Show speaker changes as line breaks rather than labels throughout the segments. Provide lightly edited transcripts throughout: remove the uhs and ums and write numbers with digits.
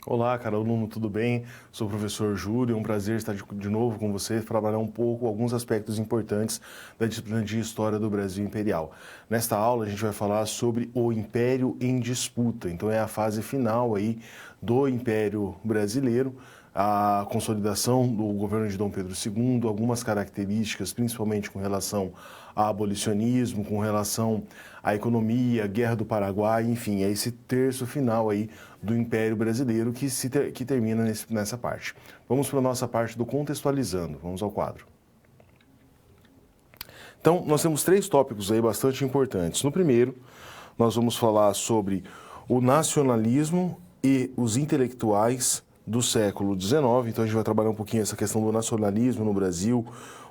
Olá, caro aluno, tudo bem? Sou o professor Júlio, é um prazer estar de novo com vocês para trabalhar um pouco alguns aspectos importantes da disciplina de História do Brasil Imperial. Nesta aula a gente vai falar sobre o Império em Disputa, então é a fase final aí do Império Brasileiro, a consolidação do governo de Dom Pedro II, algumas características, principalmente com relação ao abolicionismo, com relação à economia, Guerra do Paraguai, enfim, é esse terço final aí do Império Brasileiro que termina nessa parte. Vamos para a nossa parte do contextualizando, vamos ao quadro. Então, nós temos três tópicos aí bastante importantes. No primeiro, nós vamos falar sobre o nacionalismo e os intelectuais do século XIX, então a gente vai trabalhar um pouquinho essa questão do nacionalismo no Brasil,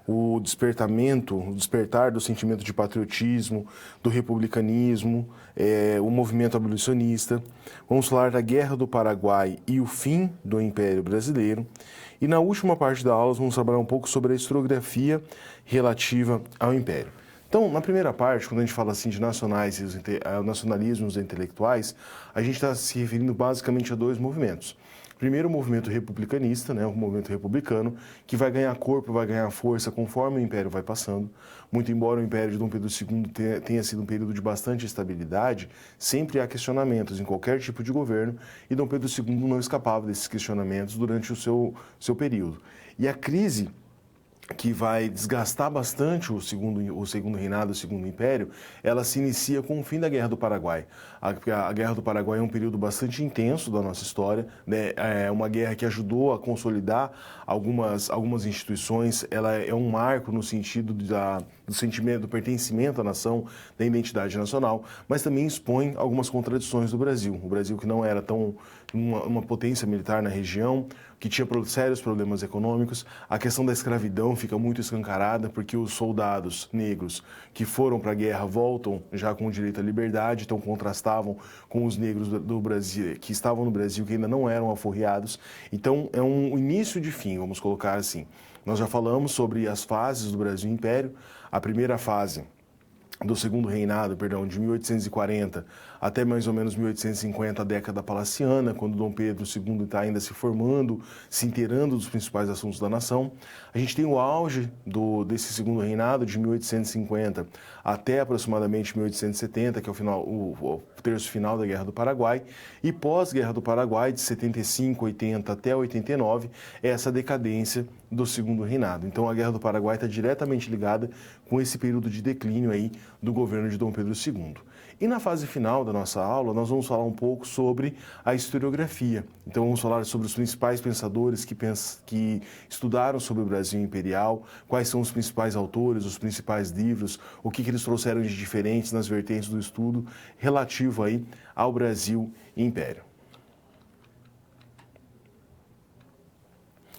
o despertar do sentimento de patriotismo, do republicanismo, o movimento abolicionista. Vamos falar da Guerra do Paraguai e o fim do Império Brasileiro. E na última parte da aula vamos trabalhar um pouco sobre a historiografia relativa ao Império. Então, na primeira parte, quando a gente fala assim de nacionalismos intelectuais, a gente está se referindo basicamente a dois movimentos. Primeiro, o movimento republicanista, o movimento republicano, que vai ganhar corpo, vai ganhar força conforme o Império vai passando. Muito embora o Império de Dom Pedro II tenha sido um período de bastante estabilidade, sempre há questionamentos em qualquer tipo de governo, e Dom Pedro II não escapava desses questionamentos durante o seu período. E a crise que vai desgastar bastante o segundo reinado, o segundo império, ela se inicia com o fim da Guerra do Paraguai. A Guerra do Paraguai é um período bastante intenso da nossa história, né? É uma guerra que ajudou a consolidar algumas instituições, ela é um marco no sentido do sentimento, do pertencimento à nação, da identidade nacional, mas também expõe algumas contradições do Brasil. O Brasil que não era tão uma potência militar na região, que tinha sérios problemas econômicos. A questão da escravidão fica muito escancarada, porque os soldados negros que foram para a guerra voltam já com direito à liberdade, então contrastavam com os negros do Brasil, que estavam no Brasil, que ainda não eram alforriados. Então, é um início de fim, vamos colocar assim. Nós já falamos sobre as fases do Brasil Império. A primeira fase do segundo reinado, de 1840 até mais ou menos 1850, a década palaciana, quando Dom Pedro II está ainda se formando, se inteirando dos principais assuntos da nação. A gente tem o auge desse segundo reinado, de 1850 até aproximadamente 1870, que é o terço final da Guerra do Paraguai, e pós-Guerra do Paraguai, de 75, 80 até 89, é essa decadência do segundo reinado. Então, a Guerra do Paraguai está diretamente ligada com esse período de declínio aí do governo de Dom Pedro II. E na fase final da nossa aula, nós vamos falar um pouco sobre a historiografia. Então, vamos falar sobre os principais pensadores que estudaram sobre o Brasil imperial, quais são os principais autores, os principais livros, o que eles trouxeram de diferentes nas vertentes do estudo relativo aí ao Brasil Império.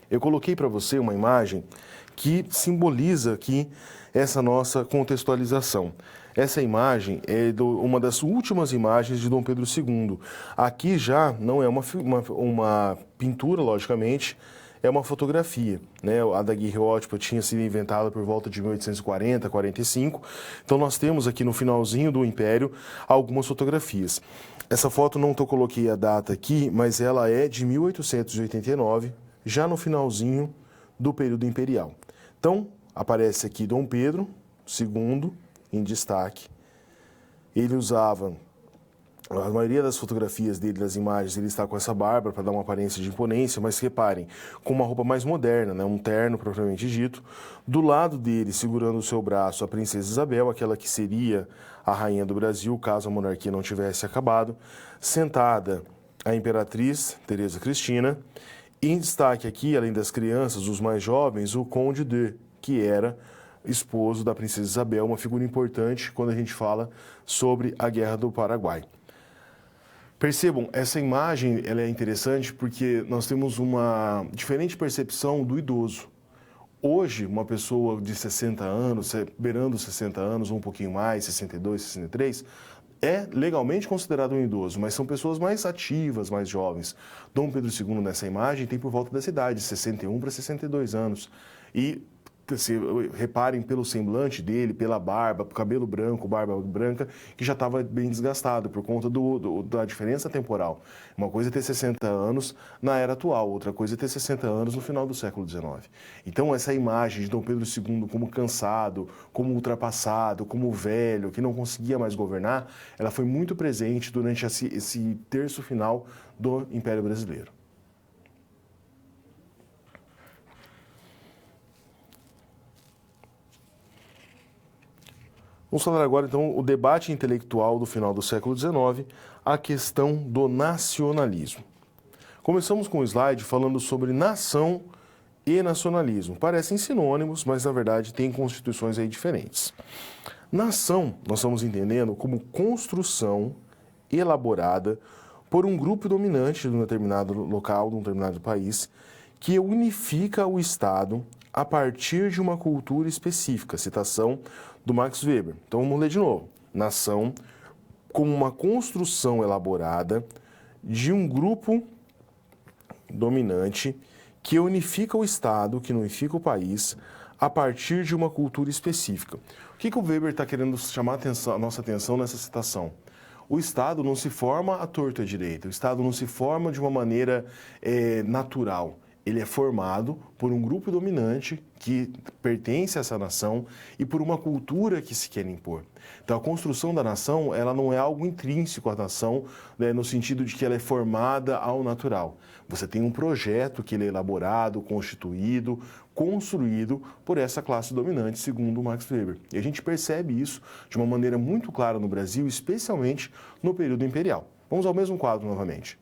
Eu coloquei para você uma imagem que simboliza aqui essa nossa contextualização. Essa imagem é uma das últimas imagens de Dom Pedro II. Aqui já não é uma pintura, logicamente, é uma fotografia, né? A daguerreótipa tinha sido inventada por volta de 1840, 45. Então nós temos aqui no finalzinho do Império algumas fotografias. Essa foto não coloquei a data aqui, mas ela é de 1889, já no finalzinho do período imperial. Então aparece aqui Dom Pedro II em destaque. Ele usava, a maioria das fotografias dele, das imagens, ele está com essa barba para dar uma aparência de imponência, mas reparem, com uma roupa mais moderna, né? Um terno propriamente dito. Do lado dele, segurando o seu braço, a princesa Isabel, aquela que seria a rainha do Brasil, caso a monarquia não tivesse acabado. Sentada, a imperatriz Teresa Cristina. Em destaque aqui, além das crianças, os mais jovens, o Conde de, que era esposo da princesa Isabel, uma figura importante quando a gente fala sobre a Guerra do Paraguai. Percebam, essa imagem ela é interessante porque nós temos uma diferente percepção do idoso. Hoje, uma pessoa de 60 anos, beirando 60 anos, ou um pouquinho mais, 62, 63, é legalmente considerado um idoso, mas são pessoas mais ativas, mais jovens. Dom Pedro II, nessa imagem, tem por volta dessa idade, 61 para 62 anos. E reparem pelo semblante dele, pela barba, cabelo branco, barba branca, que já estava bem desgastado por conta da diferença temporal. Uma coisa é ter 60 anos na era atual, outra coisa é ter 60 anos no final do século XIX. Então, essa imagem de Dom Pedro II como cansado, como ultrapassado, como velho, que não conseguia mais governar, ela foi muito presente durante esse terço final do Império Brasileiro. Vamos falar agora, então, o debate intelectual do final do século XIX, a questão do nacionalismo. Começamos com o slide falando sobre nação e nacionalismo. Parecem sinônimos, mas, na verdade, têm constituições aí diferentes. Nação, nós estamos entendendo como construção elaborada por um grupo dominante de um determinado local, de um determinado país, que unifica o Estado a partir de uma cultura específica. Citação do Max Weber. Então, vamos ler de novo. Nação como uma construção elaborada de um grupo dominante que unifica o Estado, que unifica o país, a partir de uma cultura específica. O que o Weber está querendo chamar a nossa atenção nessa citação? O Estado não se forma à torta e à direita, o Estado não se forma de uma maneira natural. Ele é formado por um grupo dominante que pertence a essa nação e por uma cultura que se quer impor. Então, a construção da nação, ela não é algo intrínseco à nação, né, no sentido de que ela é formada ao natural. Você tem um projeto que ele é elaborado, constituído, construído por essa classe dominante, segundo o Max Weber. E a gente percebe isso de uma maneira muito clara no Brasil, especialmente no período imperial. Vamos ao mesmo quadro novamente.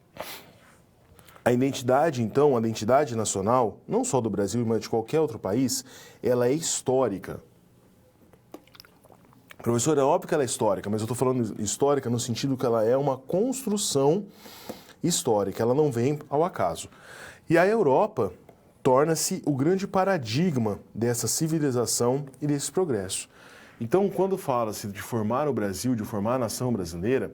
A identidade, então, a identidade nacional, não só do Brasil, mas de qualquer outro país, ela é histórica. Professor, é óbvio que ela é histórica, mas eu estou falando histórica no sentido que ela é uma construção histórica, ela não vem ao acaso. E a Europa torna-se o grande paradigma dessa civilização e desse progresso. Então, quando fala-se de formar o Brasil, de formar a nação brasileira,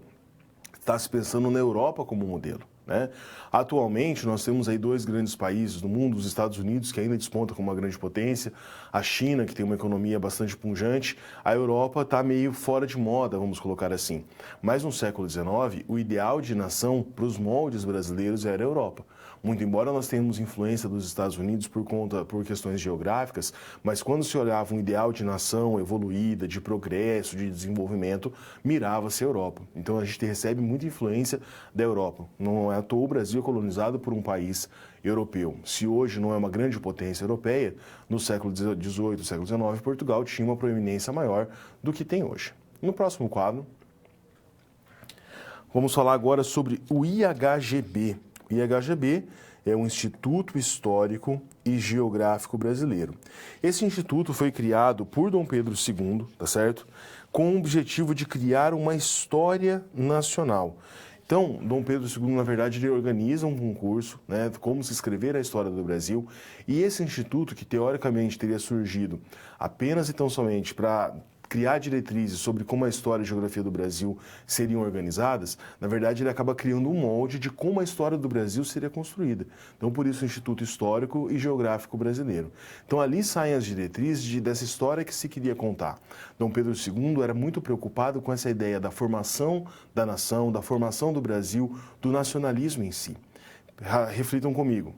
está se pensando na Europa como modelo, né? Atualmente, nós temos aí dois grandes países no mundo, os Estados Unidos, que ainda desponta como uma grande potência, a China, que tem uma economia bastante pujante, a Europa está meio fora de moda, vamos colocar assim. Mas no século XIX, o ideal de nação para os moldes brasileiros era a Europa. Muito embora nós tenhamos influência dos Estados Unidos por questões geográficas, mas quando se olhava um ideal de nação evoluída, de progresso, de desenvolvimento, mirava-se a Europa. Então a gente recebe muita influência da Europa. Não é à toa o Brasil é colonizado por um país europeu. Se hoje não é uma grande potência europeia, no século XVIII, século XIX, Portugal tinha uma proeminência maior do que tem hoje. No próximo quadro, vamos falar agora sobre o IHGB. O IHGB é um Instituto Histórico e Geográfico Brasileiro. Esse instituto foi criado por Dom Pedro II, tá certo? Com o objetivo de criar uma história nacional. Então, Dom Pedro II, na verdade, ele organiza um concurso, né, como se escrever a história do Brasil, e esse instituto, que teoricamente teria surgido apenas e tão somente para criar diretrizes sobre como a história e a geografia do Brasil seriam organizadas, na verdade ele acaba criando um molde de como a história do Brasil seria construída. Então, por isso, o Instituto Histórico e Geográfico Brasileiro. Então, ali saem as diretrizes dessa história que se queria contar. Dom Pedro II era muito preocupado com essa ideia da formação da nação, da formação do Brasil, do nacionalismo em si. Reflitam comigo.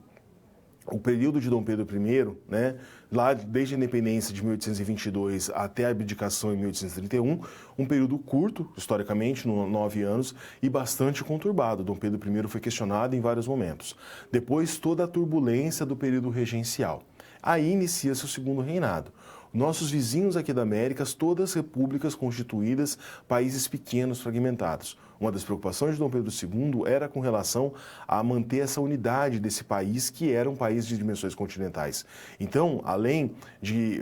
O período de Dom Pedro I, né, lá desde a independência de 1822 até a abdicação em 1831, um período curto, historicamente, 9 anos, e bastante conturbado. Dom Pedro I foi questionado em vários momentos. Depois, toda a turbulência do período regencial. Aí inicia-se o segundo reinado. Nossos vizinhos aqui da América, todas repúblicas constituídas, países pequenos, fragmentados. Uma das preocupações de Dom Pedro II era com relação a manter essa unidade desse país, que era um país de dimensões continentais. Então, além de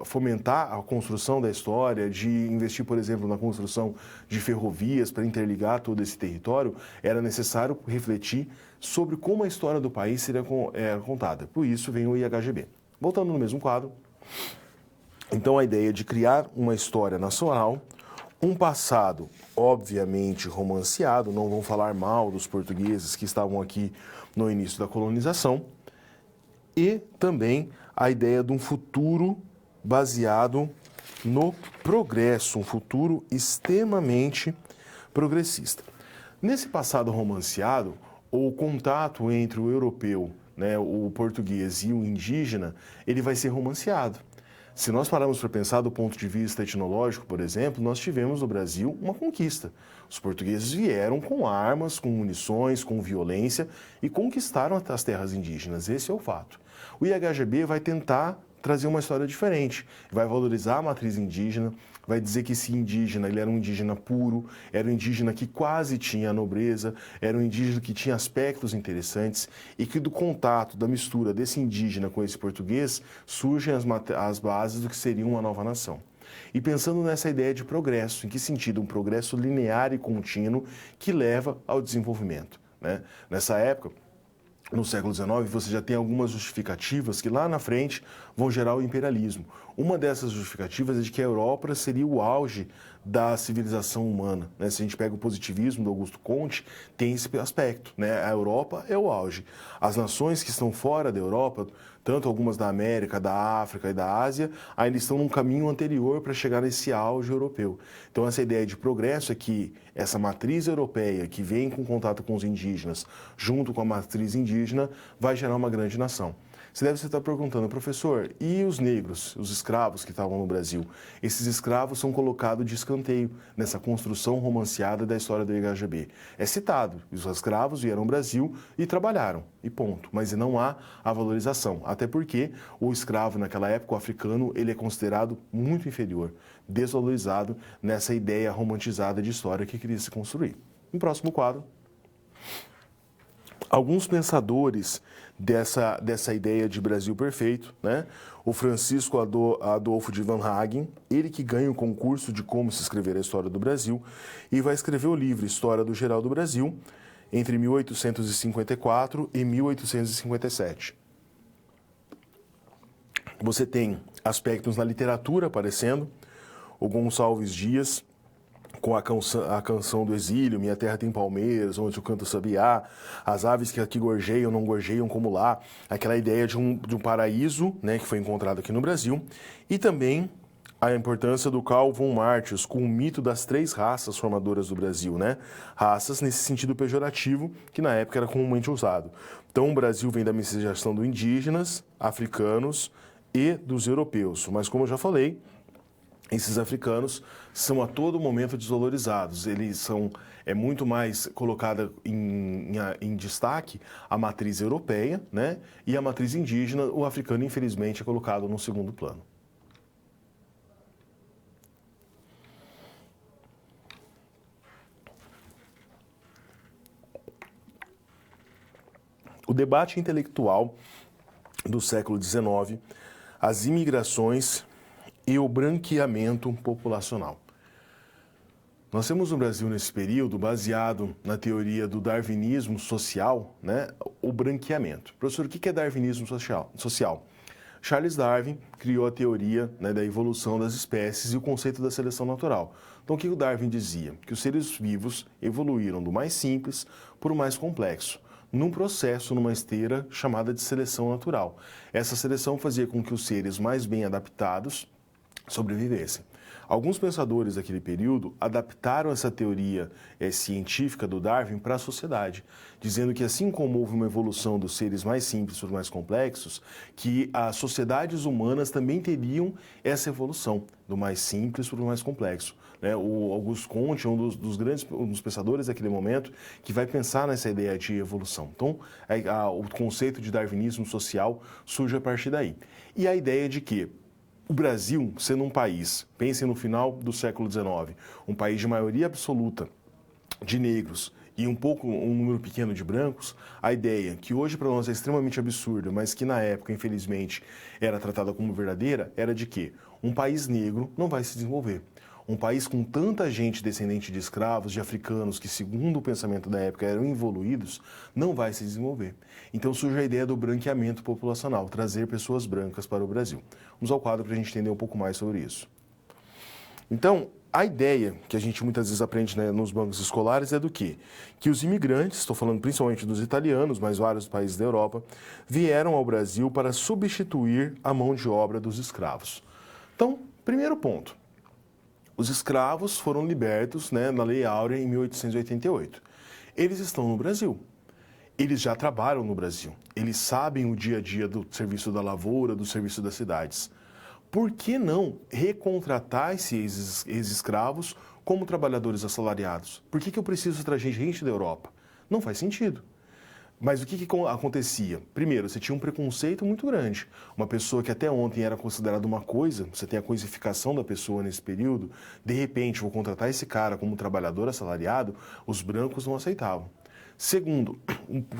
fomentar a construção da história, de investir, por exemplo, na construção de ferrovias para interligar todo esse território, era necessário refletir sobre como a história do país seria contada. Por isso vem o IHGB. Voltando no mesmo quadro. Então, a ideia de criar uma história nacional, um passado, obviamente, romanceado, não vão falar mal dos portugueses que estavam aqui no início da colonização, e também a ideia de um futuro baseado no progresso, um futuro extremamente progressista. Nesse passado romanceado, o contato entre o europeu, né, o português e o indígena, ele vai ser romanceado. Se nós pararmos para pensar do ponto de vista etnológico, por exemplo, nós tivemos no Brasil uma conquista. Os portugueses vieram com armas, com munições, com violência e conquistaram as terras indígenas. Esse é o fato. O IHGB vai tentar trazer uma história diferente, vai valorizar a matriz indígena, vai dizer que esse indígena, ele era um indígena puro, era um indígena que quase tinha nobreza, era um indígena que tinha aspectos interessantes e que do contato, da mistura desse indígena com esse português, surgem as bases do que seria uma nova nação. E pensando nessa ideia de progresso, em que sentido? Um progresso linear e contínuo que leva ao desenvolvimento, né? Nessa época, no século XIX, você já tem algumas justificativas que lá na frente vão gerar o imperialismo. Uma dessas justificativas é de que a Europa seria o auge da civilização humana, né? Se a gente pega o positivismo do Augusto Comte, tem esse aspecto, né? A Europa é o auge. As nações que estão fora da Europa, tanto algumas da América, da África e da Ásia, ainda estão num caminho anterior para chegar nesse auge europeu. Então, essa ideia de progresso é que essa matriz europeia, que vem com contato com os indígenas, junto com a matriz indígena, vai gerar uma grande nação. Você deve estar perguntando, professor, e os negros, os escravos que estavam no Brasil? Esses escravos são colocados de escanteio nessa construção romanceada da história do IHGB. É citado, os escravos vieram ao Brasil e trabalharam, e ponto. Mas não há a valorização, até porque o escravo naquela época, o africano, ele é considerado muito inferior, desvalorizado nessa ideia romantizada de história que queria se construir. No próximo quadro, alguns pensadores dessa ideia de Brasil perfeito, né? O Francisco Adolfo de Van Hagen, ele que ganha o concurso de como se escrever a história do Brasil e vai escrever o livro História do Geral do Brasil entre 1854 e 1857. Você tem aspectos na literatura aparecendo, o Gonçalves Dias, com a canção do exílio, Minha Terra Tem Palmeiras, Onde Eu Canto Sabiá, as aves que aqui gorjeiam, não gorjeiam como lá, aquela ideia de um paraíso, né, que foi encontrado aqui no Brasil, e também a importância do Karl von Martius com o mito das 3 raças formadoras do Brasil, né? Raças nesse sentido pejorativo, que na época era comumente usado. Então o Brasil vem da miscigenação dos indígenas, africanos e dos europeus, mas como eu já falei, esses africanos são a todo momento desvalorizados. Eles são muito mais colocada em destaque a matriz europeia, né? E a matriz indígena, o africano, infelizmente, é colocado no segundo plano. O debate intelectual do século XIX, as imigrações e o branqueamento populacional. Nós temos no Brasil, nesse período, baseado na teoria do darwinismo social, né, o branqueamento. Professor, o que é darwinismo social? Charles Darwin criou a teoria, né, da evolução das espécies e o conceito da seleção natural. Então, o que o Darwin dizia? Que os seres vivos evoluíram do mais simples para o mais complexo, num processo, numa esteira chamada de seleção natural. Essa seleção fazia com que os seres mais bem adaptados sobrevivessem. Alguns pensadores daquele período adaptaram essa teoria científica do Darwin para a sociedade, dizendo que assim como houve uma evolução dos seres mais simples para os mais complexos, que as sociedades humanas também teriam essa evolução, do mais simples para o mais complexo. O Augusto Comte é um dos pensadores daquele momento que vai pensar nessa ideia de evolução. Então, o conceito de darwinismo social surge a partir daí. E a ideia de que o Brasil, sendo um país, pensem no final do século XIX, um país de maioria absoluta de negros e um número pequeno de brancos, a ideia que hoje para nós é extremamente absurda, mas que na época, infelizmente, era tratada como verdadeira, era de que um país negro não vai se desenvolver. Um país com tanta gente descendente de escravos, de africanos, que segundo o pensamento da época eram evoluídos, não vai se desenvolver. Então surge a ideia do branqueamento populacional, trazer pessoas brancas para o Brasil. Vamos ao quadro para a gente entender um pouco mais sobre isso. Então, a ideia que a gente muitas vezes aprende, né, nos bancos escolares é do quê? Que os imigrantes, estou falando principalmente dos italianos, mas vários países da Europa, vieram ao Brasil para substituir a mão de obra dos escravos. Então, primeiro ponto, os escravos foram libertos, né, na Lei Áurea em 1888. Eles estão no Brasil. Eles já trabalham no Brasil. Eles sabem o dia a dia do serviço da lavoura, do serviço das cidades. Por que não recontratar esses ex-escravos como trabalhadores assalariados? Por que eu preciso trazer gente da Europa? Não faz sentido. Mas o que acontecia? Primeiro, você tinha um preconceito muito grande. Uma pessoa que até ontem era considerada uma coisa, você tem a coisificação da pessoa nesse período, de repente, vou contratar esse cara como trabalhador assalariado, os brancos não aceitavam. Segundo,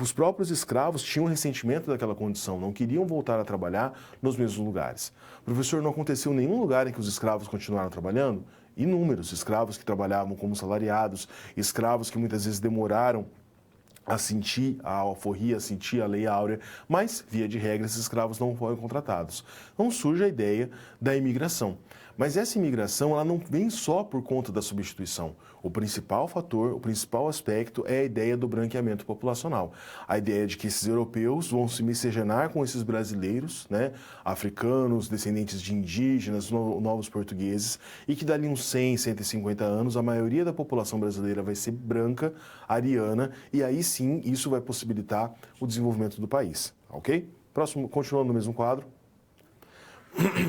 os próprios escravos tinham ressentimento daquela condição, não queriam voltar a trabalhar nos mesmos lugares. Professor, não aconteceu em nenhum lugar em que os escravos continuaram trabalhando? Inúmeros escravos que trabalhavam como salariados, escravos que muitas vezes demoraram a sentir a alforria, a sentir a Lei Áurea, mas, via de regra, esses escravos não foram contratados. Então surge a ideia da imigração. Mas essa imigração ela não vem só por conta da substituição. O principal fator, o principal aspecto é a ideia do branqueamento populacional. A ideia de que esses europeus vão se miscigenar com esses brasileiros, né, africanos, descendentes de indígenas, novos portugueses, e que dali uns 100, 150 anos, a maioria da população brasileira vai ser branca, ariana, e aí sim isso vai possibilitar o desenvolvimento do país. Ok? Próximo, continuando no mesmo quadro.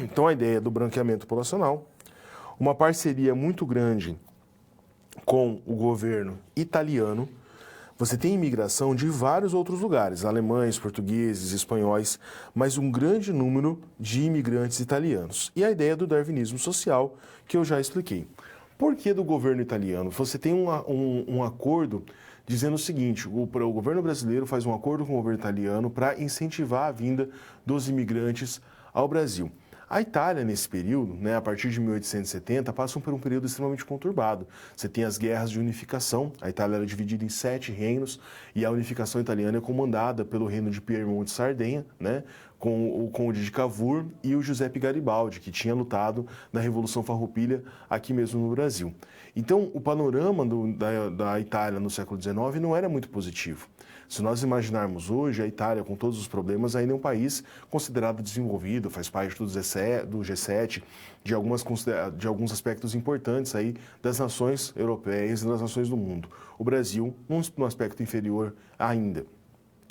Então, a ideia do branqueamento populacional, uma parceria muito grande com o governo italiano. Você tem imigração de vários outros lugares, alemães, portugueses, espanhóis, mas um grande número de imigrantes italianos. E a ideia do darwinismo social, que eu já expliquei. Por que do governo italiano? Você tem um acordo dizendo o seguinte, o governo brasileiro faz um acordo com o governo italiano para incentivar a vinda dos imigrantes ao Brasil. A Itália, nesse período, né, a partir de 1870, passa por um período extremamente conturbado. Você tem as guerras de unificação, a Itália era dividida em 7 reinos e a unificação italiana é comandada pelo reino de Piemonte e Sardenha, né, com o conde de Cavour e o Giuseppe Garibaldi, que tinha lutado na Revolução Farroupilha aqui mesmo no Brasil. Então, o panorama da Itália no século XIX não era muito positivo. Se nós imaginarmos hoje, a Itália, com todos os problemas, ainda é um país considerado desenvolvido, faz parte do G7, de alguns aspectos importantes aí das nações europeias e das nações do mundo. O Brasil, num aspecto inferior ainda.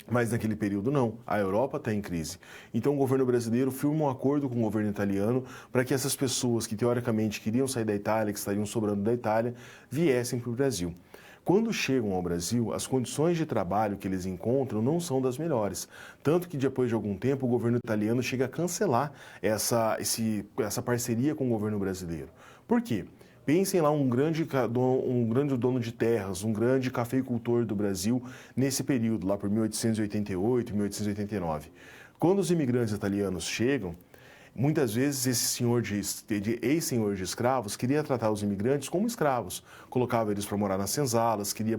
Mas naquele período não, a Europa está em crise. Então o governo brasileiro firma um acordo com o governo italiano para que essas pessoas que teoricamente queriam sair da Itália, que estariam sobrando da Itália, viessem para o Brasil. Quando chegam ao Brasil, as condições de trabalho que eles encontram não são das melhores. Tanto que depois de algum tempo o governo italiano chega a cancelar essa parceria com o governo brasileiro. Por quê? Pensem lá um grande dono de terras, um grande cafeicultor do Brasil nesse período, lá por 1888, 1889. Quando os imigrantes italianos chegam, muitas vezes esse ex-senhor de escravos queria tratar os imigrantes como escravos, colocava eles para morar nas senzalas, queria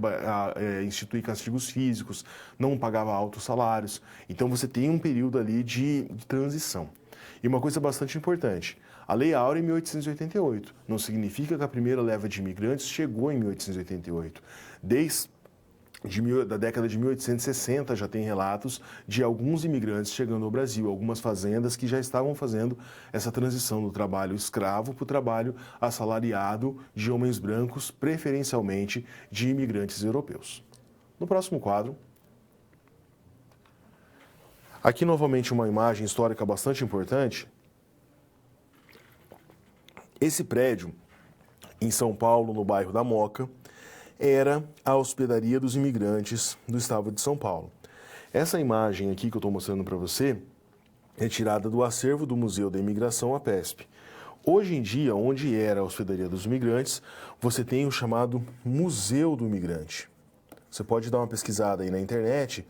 instituir castigos físicos, não pagava altos salários. Então você tem um período ali de transição. E uma coisa bastante importante, a Lei Áurea em 1888 não significa que a primeira leva de imigrantes chegou em 1888. Da década de 1860 já tem relatos de alguns imigrantes chegando ao Brasil, algumas fazendas que já estavam fazendo essa transição do trabalho escravo para o trabalho assalariado de homens brancos, preferencialmente de imigrantes europeus. No próximo quadro, aqui novamente uma imagem histórica bastante importante. Esse prédio, em São Paulo, no bairro da Moca, era a hospedaria dos imigrantes do estado de São Paulo. Essa imagem aqui que eu estou mostrando para você é tirada do acervo do Museu da Imigração, APESP. Hoje em dia, onde era a hospedaria dos imigrantes, você tem o chamado Museu do Imigrante. Você pode dar uma pesquisada aí na internet,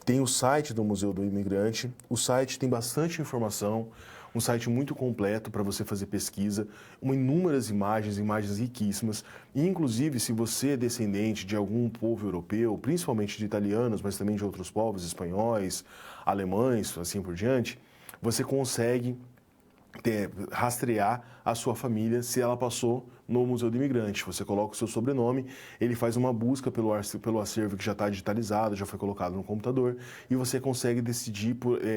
tem o site do Museu do Imigrante, o site tem bastante informação, um site muito completo para você fazer pesquisa, inúmeras imagens riquíssimas. E, inclusive, se você é descendente de algum povo europeu, principalmente de italianos, mas também de outros povos, espanhóis, alemães, assim por diante, você consegue rastrear a sua família se ela passou no Museu do Imigrante. Você coloca o seu sobrenome, ele faz uma busca pelo acervo que já está digitalizado, já foi colocado no computador, e você consegue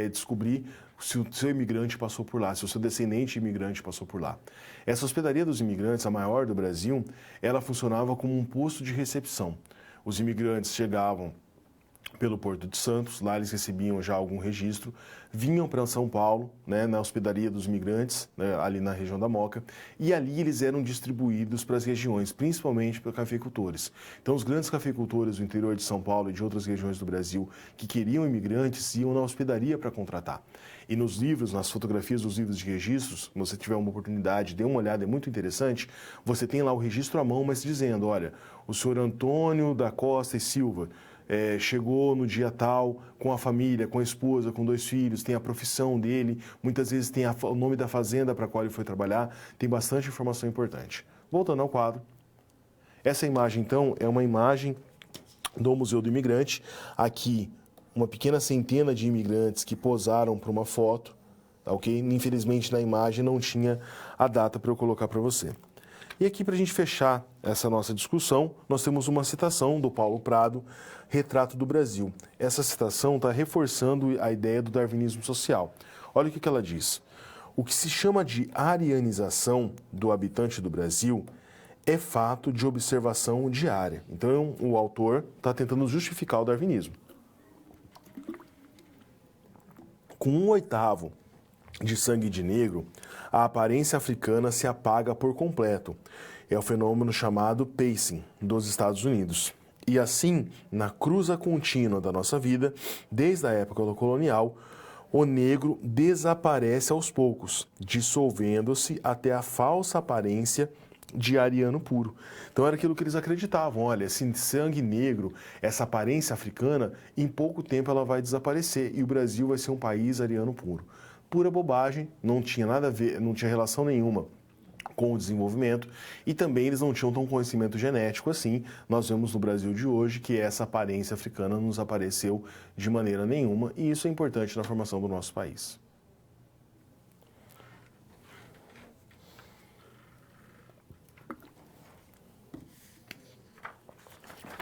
descobrir se o seu imigrante passou por lá, se o seu descendente imigrante passou por lá. Essa hospedaria dos imigrantes, a maior do Brasil, ela funcionava como um posto de recepção. Os imigrantes chegavam pelo Porto de Santos, lá eles recebiam já algum registro, vinham para São Paulo, né, na hospedaria dos imigrantes, né, ali na região da Moca, e ali eles eram distribuídos para as regiões, principalmente para cafeicultores. Então, os grandes cafeicultores do interior de São Paulo e de outras regiões do Brasil que queriam imigrantes iam na hospedaria para contratar. E nos livros, nas fotografias dos livros de registros, se você tiver uma oportunidade, dê uma olhada, é muito interessante, você tem lá o registro à mão, mas dizendo, olha, o senhor Antônio da Costa e Silva, chegou no dia tal com a família, com a esposa, com 2 filhos, tem a profissão dele, muitas vezes tem o nome da fazenda para a qual ele foi trabalhar, tem bastante informação importante. Voltando ao quadro, essa imagem então é uma imagem do Museu do Imigrante, aqui uma pequena centena de imigrantes que posaram para uma foto, tá, ok? Infelizmente na imagem não tinha a data para eu colocar para você. E aqui, para a gente fechar essa nossa discussão, nós temos uma citação do Paulo Prado, Retrato do Brasil. Essa citação está reforçando a ideia do darwinismo social. Olha o que ela diz. O que se chama de arianização do habitante do Brasil é fato de observação diária. Então, o autor está tentando justificar o darwinismo. Com 1/8 de sangue de negro, a aparência africana se apaga por completo. É o fenômeno chamado pacing dos Estados Unidos. E assim, na cruza contínua da nossa vida, desde a época do colonial, o negro desaparece aos poucos, dissolvendo-se até a falsa aparência de ariano puro. Então era aquilo que eles acreditavam, olha, esse sangue negro, essa aparência africana, em pouco tempo ela vai desaparecer e o Brasil vai ser um país ariano puro. Pura bobagem, não tinha nada a ver, não tinha relação nenhuma com o desenvolvimento e também eles não tinham tão conhecimento genético assim. Nós vemos no Brasil de hoje que essa aparência africana não nos apareceu de maneira nenhuma e isso é importante na formação do nosso país.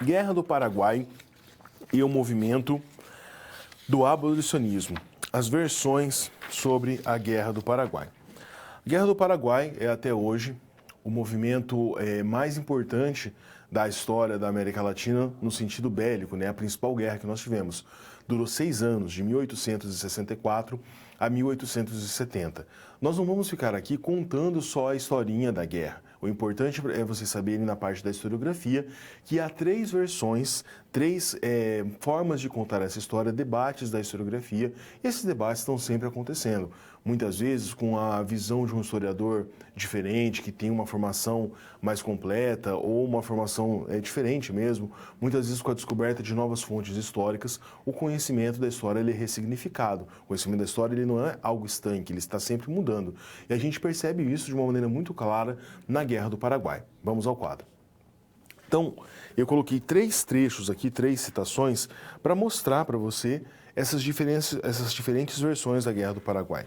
Guerra do Paraguai e o movimento do abolicionismo. As versões sobre a Guerra do Paraguai. A Guerra do Paraguai é até hoje o movimento mais importante da história da América Latina no sentido bélico, né? A principal guerra que nós tivemos. Durou 6 anos, de 1864 a 1870. Nós não vamos ficar aqui contando só a historinha da guerra. O importante é vocês saberem na parte da historiografia que há 3 versões, 3 formas de contar essa história, debates da historiografia, e esses debates estão sempre acontecendo. Muitas vezes com a visão de um historiador diferente, que tem uma formação mais completa ou uma formação diferente mesmo, muitas vezes com a descoberta de novas fontes históricas, o conhecimento da história ele é ressignificado. O conhecimento da história ele não é algo estanque, ele está sempre mudando. E a gente percebe isso de uma maneira muito clara na Guerra do Paraguai. Vamos ao quadro. Então, eu coloquei 3 trechos aqui, 3 citações, para mostrar para você essas diferentes versões da Guerra do Paraguai.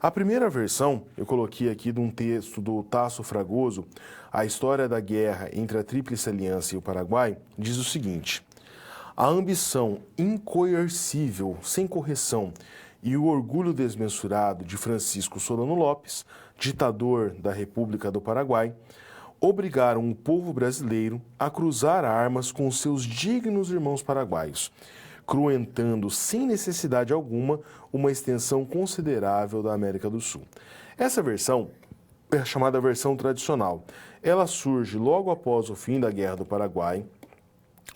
A primeira versão, eu coloquei aqui de um texto do Tasso Fragoso, A História da Guerra entre a Tríplice Aliança e o Paraguai, diz o seguinte: a ambição incoercível, sem correção, e o orgulho desmensurado de Francisco Solano Lopes, ditador da República do Paraguai, obrigaram o povo brasileiro a cruzar armas com seus dignos irmãos paraguaios, cruentando sem necessidade alguma uma extensão considerável da América do Sul. Essa versão é a chamada versão tradicional. Ela surge logo após o fim da Guerra do Paraguai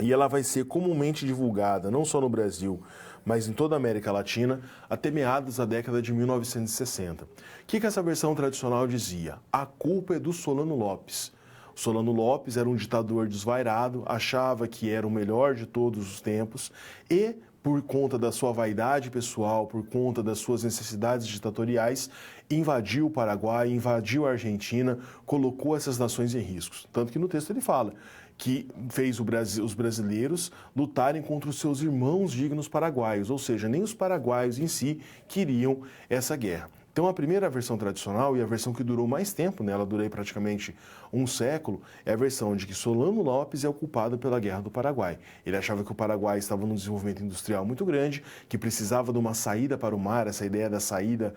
e ela vai ser comumente divulgada não só no Brasil, mas em toda a América Latina, até meados da década de 1960. O que essa versão tradicional dizia? A culpa é do Solano Lopes. Solano Lopes era um ditador desvairado, achava que era o melhor de todos os tempos e, por conta da sua vaidade pessoal, por conta das suas necessidades ditatoriais, invadiu o Paraguai, invadiu a Argentina, colocou essas nações em riscos. Tanto que no texto ele fala que fez os brasileiros lutarem contra os seus irmãos dignos paraguaios, ou seja, nem os paraguaios em si queriam essa guerra. Então, a primeira versão tradicional e a versão que durou mais tempo, né, ela durou aí praticamente um século, é a versão de que Solano Lopes é o culpado pela Guerra do Paraguai. Ele achava que o Paraguai estava num desenvolvimento industrial muito grande, que precisava de uma saída para o mar, essa ideia da saída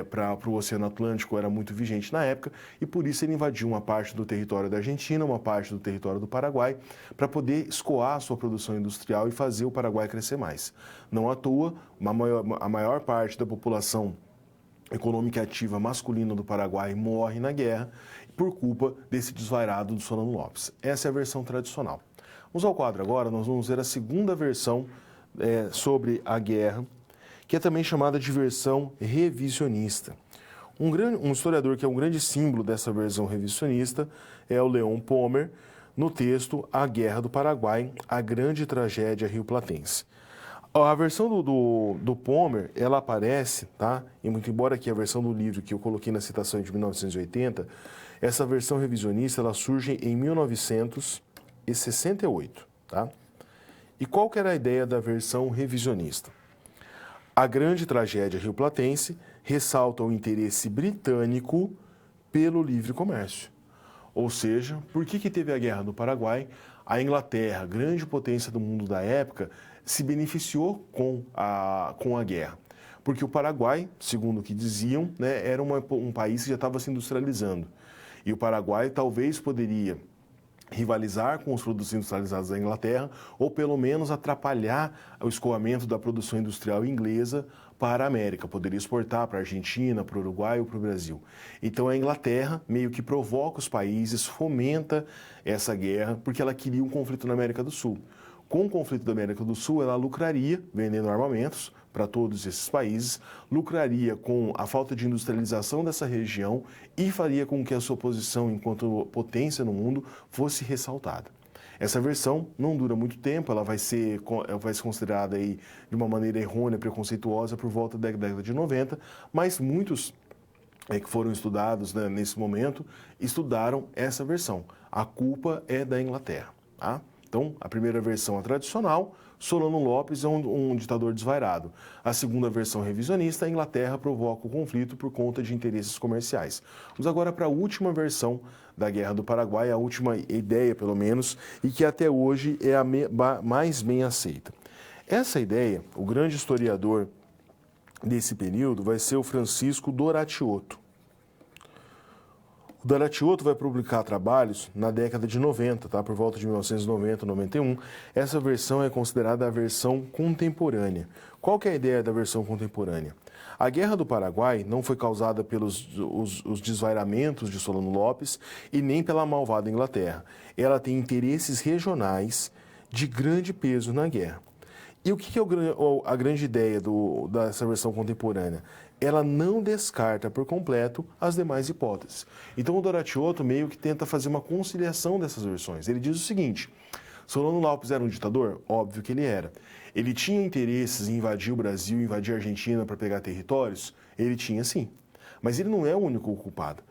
para o Oceano Atlântico era muito vigente na época, e por isso ele invadiu uma parte do território da Argentina, uma parte do território do Paraguai, para poder escoar a sua produção industrial e fazer o Paraguai crescer mais. Não à toa, a maior parte da população econômica ativa masculina do Paraguai morre na guerra por culpa desse desvairado do Solano Lopes. Essa é a versão tradicional. Vamos ao quadro agora, nós vamos ver a segunda versão sobre a guerra, que é também chamada de versão revisionista. Um historiador que é um grande símbolo dessa versão revisionista é o Leon Pommer, no texto A Guerra do Paraguai, a Grande Tragédia Rio-Platense. A versão do Pommer, ela aparece, tá? E muito embora aqui a versão do livro que eu coloquei na citação de 1980, essa versão revisionista, ela surge em 1968, tá? E qual que era a ideia da versão revisionista? A Grande Tragédia Rio-Platense ressalta o interesse britânico pelo livre comércio. Ou seja, por que teve a Guerra do Paraguai? A Inglaterra, grande potência do mundo da época, se beneficiou com a guerra. Porque o Paraguai, segundo o que diziam, né, era um país que já estava se industrializando. E o Paraguai talvez poderia rivalizar com os produtos industrializados da Inglaterra ou pelo menos atrapalhar o escoamento da produção industrial inglesa para a América, poderia exportar para a Argentina, para o Uruguai ou para o Brasil. Então a Inglaterra meio que provoca os países, fomenta essa guerra porque ela queria um conflito na América do Sul. Com o conflito da América do Sul, ela lucraria vendendo armamentos para todos esses países, lucraria com a falta de industrialização dessa região e faria com que a sua posição enquanto potência no mundo fosse ressaltada. Essa versão não dura muito tempo, ela vai ser considerada aí de uma maneira errônea, preconceituosa por volta da década de 90, mas muitos que foram estudados, né, nesse momento estudaram essa versão. A culpa é da Inglaterra, tá? Então, a primeira versão é tradicional, Solano Lopes é um ditador desvairado. A segunda versão revisionista, a Inglaterra provoca o conflito por conta de interesses comerciais. Vamos agora para a última versão da Guerra do Paraguai, a última ideia, pelo menos, e que até hoje é a mais bem aceita. Essa ideia, o grande historiador desse período vai ser o Francisco Doratioto. O Doratioto vai publicar trabalhos na década de 90, tá? Por volta de 1990, 91. Essa versão é considerada a versão contemporânea. Qual que é a ideia da versão contemporânea? A Guerra do Paraguai não foi causada pelos os desvairamentos de Solano Lopes e nem pela malvada Inglaterra. Ela tem interesses regionais de grande peso na guerra. E o que é a grande ideia dessa versão contemporânea? Ela não descarta por completo as demais hipóteses. Então o Doratioto meio que tenta fazer uma conciliação dessas versões. Ele diz o seguinte: Solano Lopes era um ditador? Óbvio que ele era. Ele tinha interesses em invadir o Brasil, invadir a Argentina para pegar territórios? Ele tinha sim. Mas ele não é o único culpado.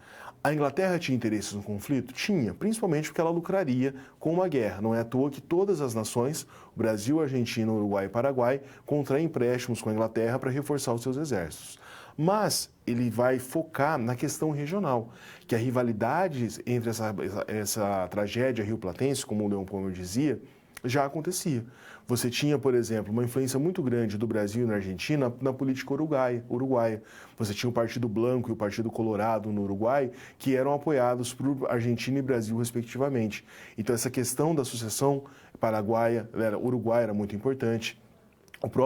A Inglaterra tinha interesses no conflito? Tinha, principalmente porque ela lucraria com uma guerra. Não é à toa que todas as nações, Brasil, Argentina, Uruguai e Paraguai, contraem empréstimos com a Inglaterra para reforçar os seus exércitos. Mas ele vai focar na questão regional, que a rivalidade entre essa tragédia rio-platense, como o Leon Pommer dizia, já acontecia. Você tinha, por exemplo, uma influência muito grande do Brasil e na Argentina na política uruguaia. Você tinha o Partido Blanco e o Partido Colorado no Uruguai, que eram apoiados por Argentina e Brasil, respectivamente. Então, essa questão da sucessão paraguaia, uruguaia era muito importante.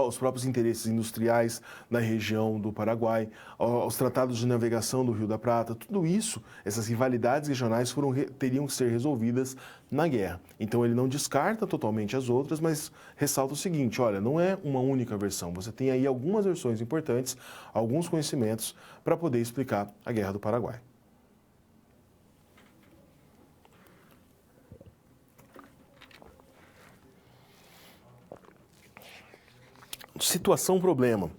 Os próprios interesses industriais na região do Paraguai, os tratados de navegação do Rio da Prata, tudo isso, essas rivalidades regionais teriam que ser resolvidas na guerra. Então ele não descarta totalmente as outras, mas ressalta o seguinte: olha, não é uma única versão, você tem aí algumas versões importantes, alguns conhecimentos para poder explicar a Guerra do Paraguai. Situação-problema: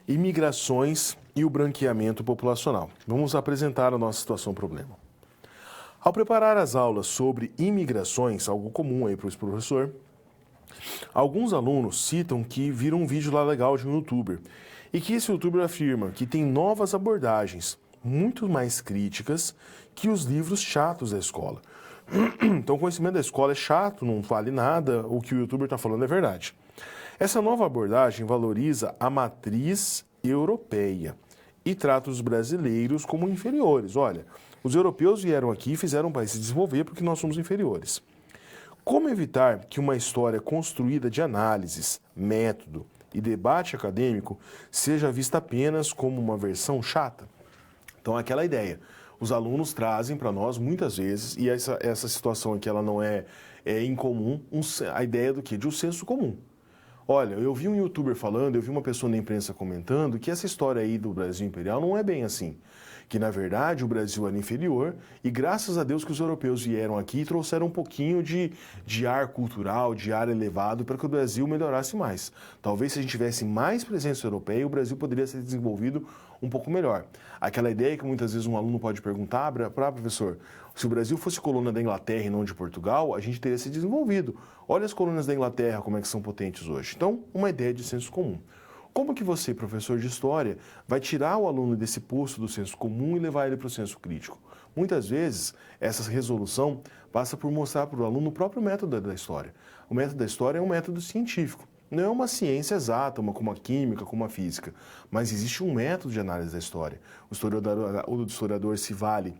imigrações e o branqueamento populacional. Vamos apresentar a nossa situação-problema. Ao preparar as aulas sobre imigrações, algo comum aí para o professor, Alguns alunos citam que viram um vídeo lá legal de um youtuber e que esse youtuber afirma que tem novas abordagens, muito mais críticas que os livros chatos da escola. Então, o conhecimento da escola é chato, não vale nada, o que o youtuber está falando é verdade. Essa nova abordagem valoriza a matriz europeia e trata os brasileiros como inferiores. Olha, os europeus vieram aqui e fizeram o país se desenvolver porque nós somos inferiores. Como evitar que uma história construída de análises, método e debate acadêmico seja vista apenas como uma versão chata? Então, aquela ideia. Os alunos trazem para nós, muitas vezes, e essa situação aqui ela não é incomum, a ideia do quê? De um senso comum. Olha, eu vi um youtuber falando, eu vi uma pessoa na imprensa comentando que essa história aí do Brasil Imperial não é bem assim. Que, na verdade, o Brasil era inferior e, graças a Deus, que os europeus vieram aqui e trouxeram um pouquinho de ar cultural, de ar elevado, para que o Brasil melhorasse mais. Talvez, se a gente tivesse mais presença europeia, o Brasil poderia ser desenvolvido um pouco melhor. Aquela ideia que muitas vezes um aluno pode perguntar para professor, se o Brasil fosse colônia da Inglaterra e não de Portugal, a gente teria se desenvolvido. Olha as colônias da Inglaterra, como é que são potentes hoje. Então, uma ideia de senso comum. Como que você, professor de história, vai tirar o aluno desse poço do senso comum e levar ele para o senso crítico? Muitas vezes, essa resolução passa por mostrar para o aluno o próprio método da história. O método da história é um método científico. Não é uma ciência exata, como a química, como a física, mas existe um método de análise da história. O historiador se vale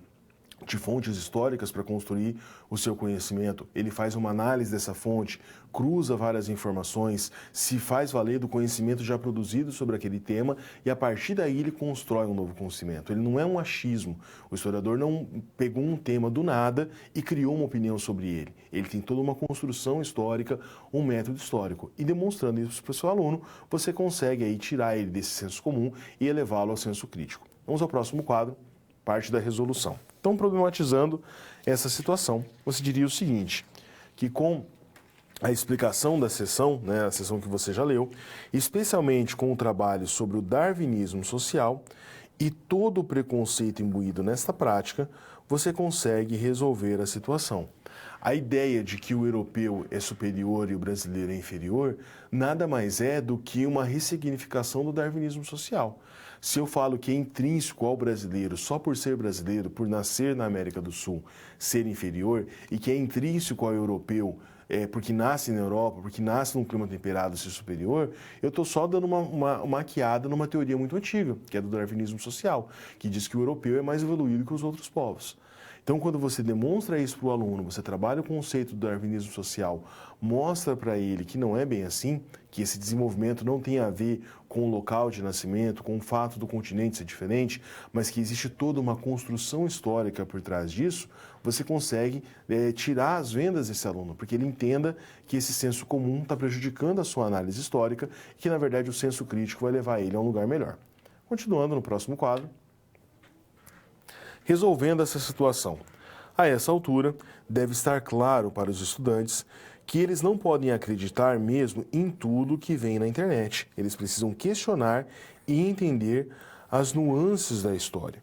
de fontes históricas para construir o seu conhecimento. Ele faz uma análise dessa fonte, cruza várias informações, se faz valer do conhecimento já produzido sobre aquele tema e a partir daí ele constrói um novo conhecimento. Ele não é um achismo. O historiador não pegou um tema do nada e criou uma opinião sobre ele. Ele tem toda uma construção histórica, um método histórico. E demonstrando isso para o seu aluno, você consegue aí tirar ele desse senso comum e elevá-lo ao senso crítico. Vamos ao próximo quadro, parte da resolução. Então, problematizando essa situação, você diria o seguinte, que com a explicação da sessão, a sessão que você já leu, especialmente com o trabalho sobre o darwinismo social e todo o preconceito imbuído nesta prática, você consegue resolver a situação. A ideia de que o europeu é superior e o brasileiro é inferior nada mais é do que uma ressignificação do darwinismo social. Se eu falo que é intrínseco ao brasileiro, só por ser brasileiro, por nascer na América do Sul, ser inferior, e que é intrínseco ao europeu, porque nasce na Europa, porque nasce num clima temperado, ser superior, eu estou só dando uma maquiada numa teoria muito antiga, que é do darwinismo social, que diz que o europeu é mais evoluído que os outros povos. Então, quando você demonstra isso para o aluno, você trabalha o conceito do darwinismo social, mostra para ele que não é bem assim, que esse desenvolvimento não tem a ver com o local de nascimento, com o fato do continente ser diferente, mas que existe toda uma construção histórica por trás disso, você consegue tirar as vendas desse aluno, porque ele entenda que esse senso comum está prejudicando a sua análise histórica e que, na verdade, o senso crítico vai levar ele a um lugar melhor. Continuando no próximo quadro. Resolvendo essa situação. A essa altura, deve estar claro para os estudantes que eles não podem acreditar mesmo em tudo que vem na internet. Eles precisam questionar e entender as nuances da história.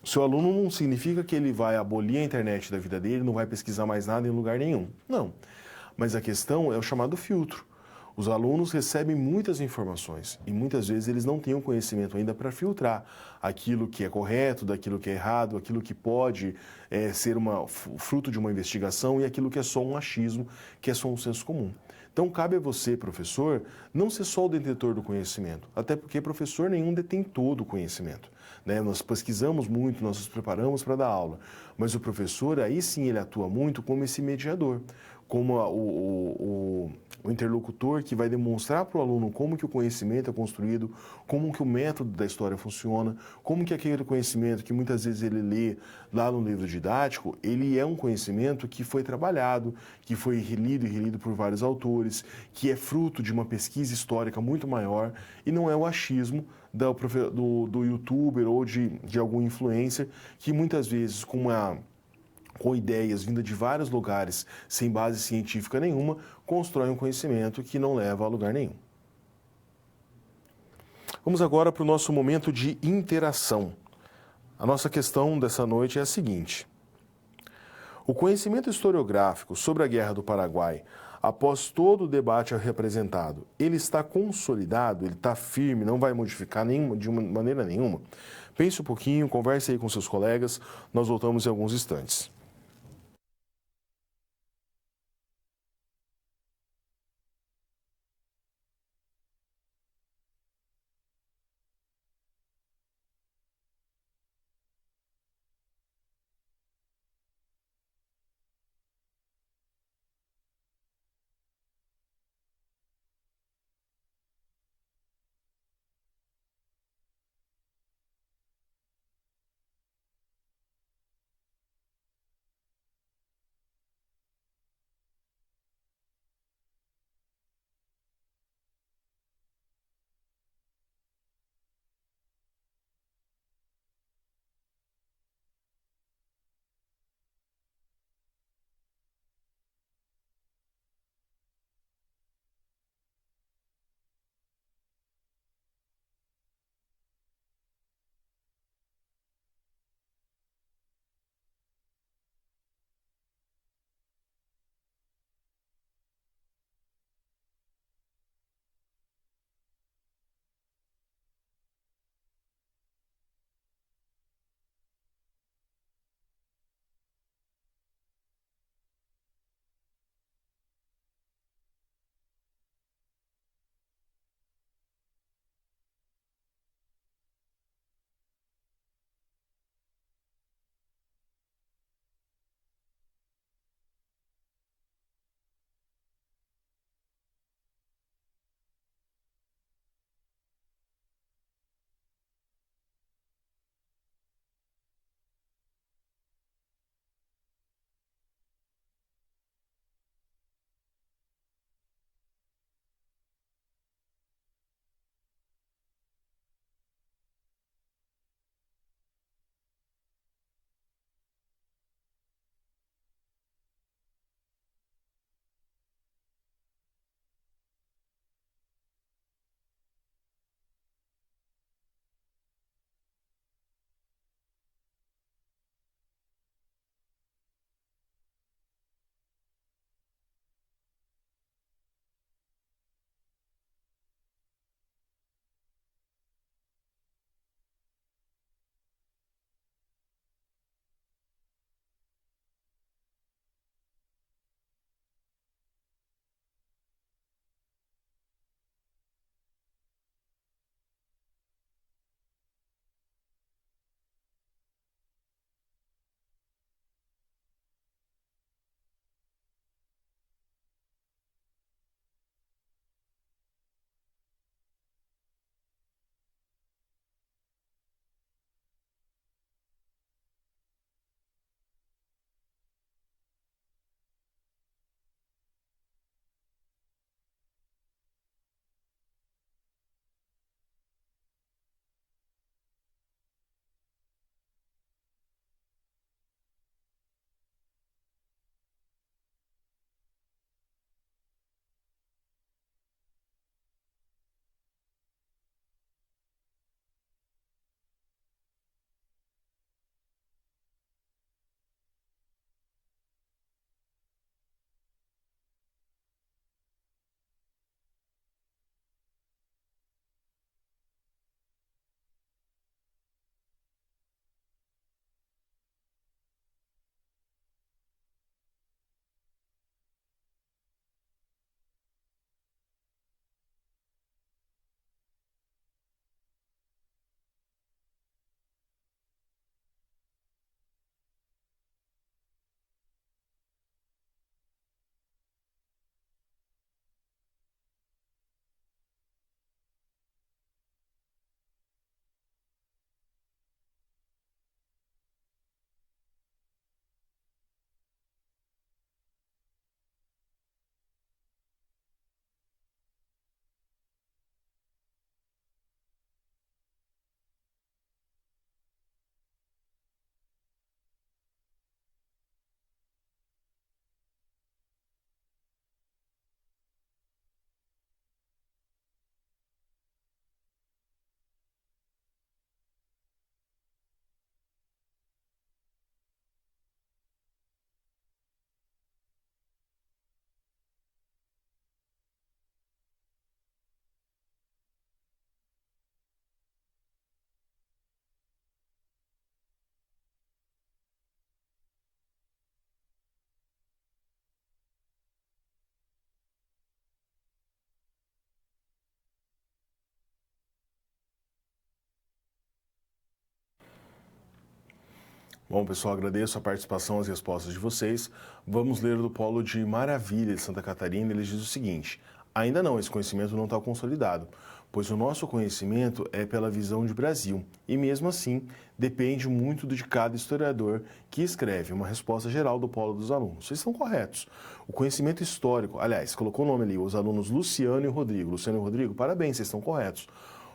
Seu aluno não significa que ele vai abolir a internet da vida dele, não vai pesquisar mais nada em lugar nenhum. Não. Mas a questão é o chamado filtro. Os alunos recebem muitas informações e muitas vezes eles não têm o conhecimento ainda para filtrar aquilo que é correto, daquilo que é errado, aquilo que pode ser fruto de uma investigação e aquilo que é só um achismo, que é só um senso comum. Então, cabe a você, professor, não ser só o detentor do conhecimento, até porque professor nenhum detém todo o conhecimento. Nós pesquisamos muito, nós nos preparamos para dar aula, mas o professor, aí sim, ele atua muito como esse mediador, como o interlocutor que vai demonstrar para o aluno como que o conhecimento é construído, como que o método da história funciona, como que aquele conhecimento que muitas vezes ele lê lá no livro didático, ele é um conhecimento que foi trabalhado, que foi relido e relido por vários autores, que é fruto de uma pesquisa histórica muito maior e não é o achismo do youtuber ou de algum influencer que muitas vezes com ideias vindas de vários lugares, sem base científica nenhuma, constrói um conhecimento que não leva a lugar nenhum. Vamos agora para o nosso momento de interação. A nossa questão dessa noite é a seguinte. O conhecimento historiográfico sobre a Guerra do Paraguai após todo o debate representado, ele está consolidado, ele está firme, não vai modificar de uma maneira nenhuma? Pense um pouquinho, converse aí com seus colegas, nós voltamos em alguns instantes. Bom, pessoal, agradeço a participação, as respostas de vocês. Vamos ler do Polo de Maravilha de Santa Catarina. Ele diz o seguinte: ainda não, esse conhecimento não está consolidado, pois o nosso conhecimento é pela visão de Brasil e, mesmo assim, depende muito de cada historiador que escreve. Uma resposta geral do Polo dos alunos. Vocês estão corretos. O conhecimento histórico, aliás, colocou o nome ali, os alunos Luciano e Rodrigo. Luciano e Rodrigo, parabéns, vocês estão corretos.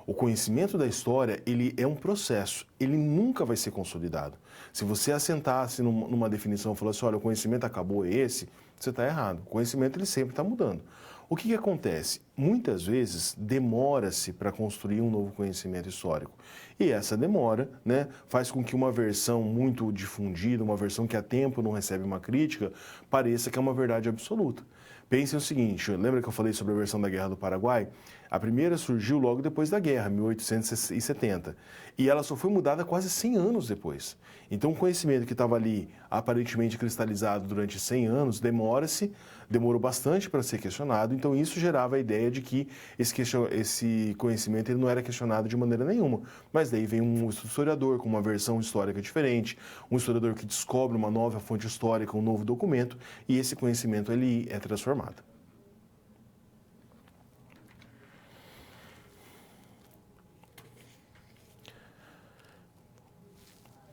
O conhecimento da história, ele é um processo, ele nunca vai ser consolidado. Se você assentasse numa definição e falasse, olha, o conhecimento acabou, é esse, você está errado. O conhecimento, ele sempre está mudando. O que acontece? Muitas vezes, demora-se para construir um novo conhecimento histórico. E essa demora, né, faz com que uma versão muito difundida, uma versão que há tempo não recebe uma crítica, pareça que é uma verdade absoluta. Pensem o seguinte, lembra que eu falei sobre a versão da Guerra do Paraguai? A primeira surgiu logo depois da guerra, 1870, e ela só foi mudada quase 100 anos depois. Então, o conhecimento que estava ali aparentemente cristalizado durante 100 anos, demorou bastante para ser questionado, então isso gerava a ideia de que esse conhecimento ele não era questionado de maneira nenhuma. Mas daí vem um historiador com uma versão histórica diferente, um historiador que descobre uma nova fonte histórica, um novo documento, e esse conhecimento ele é transformado.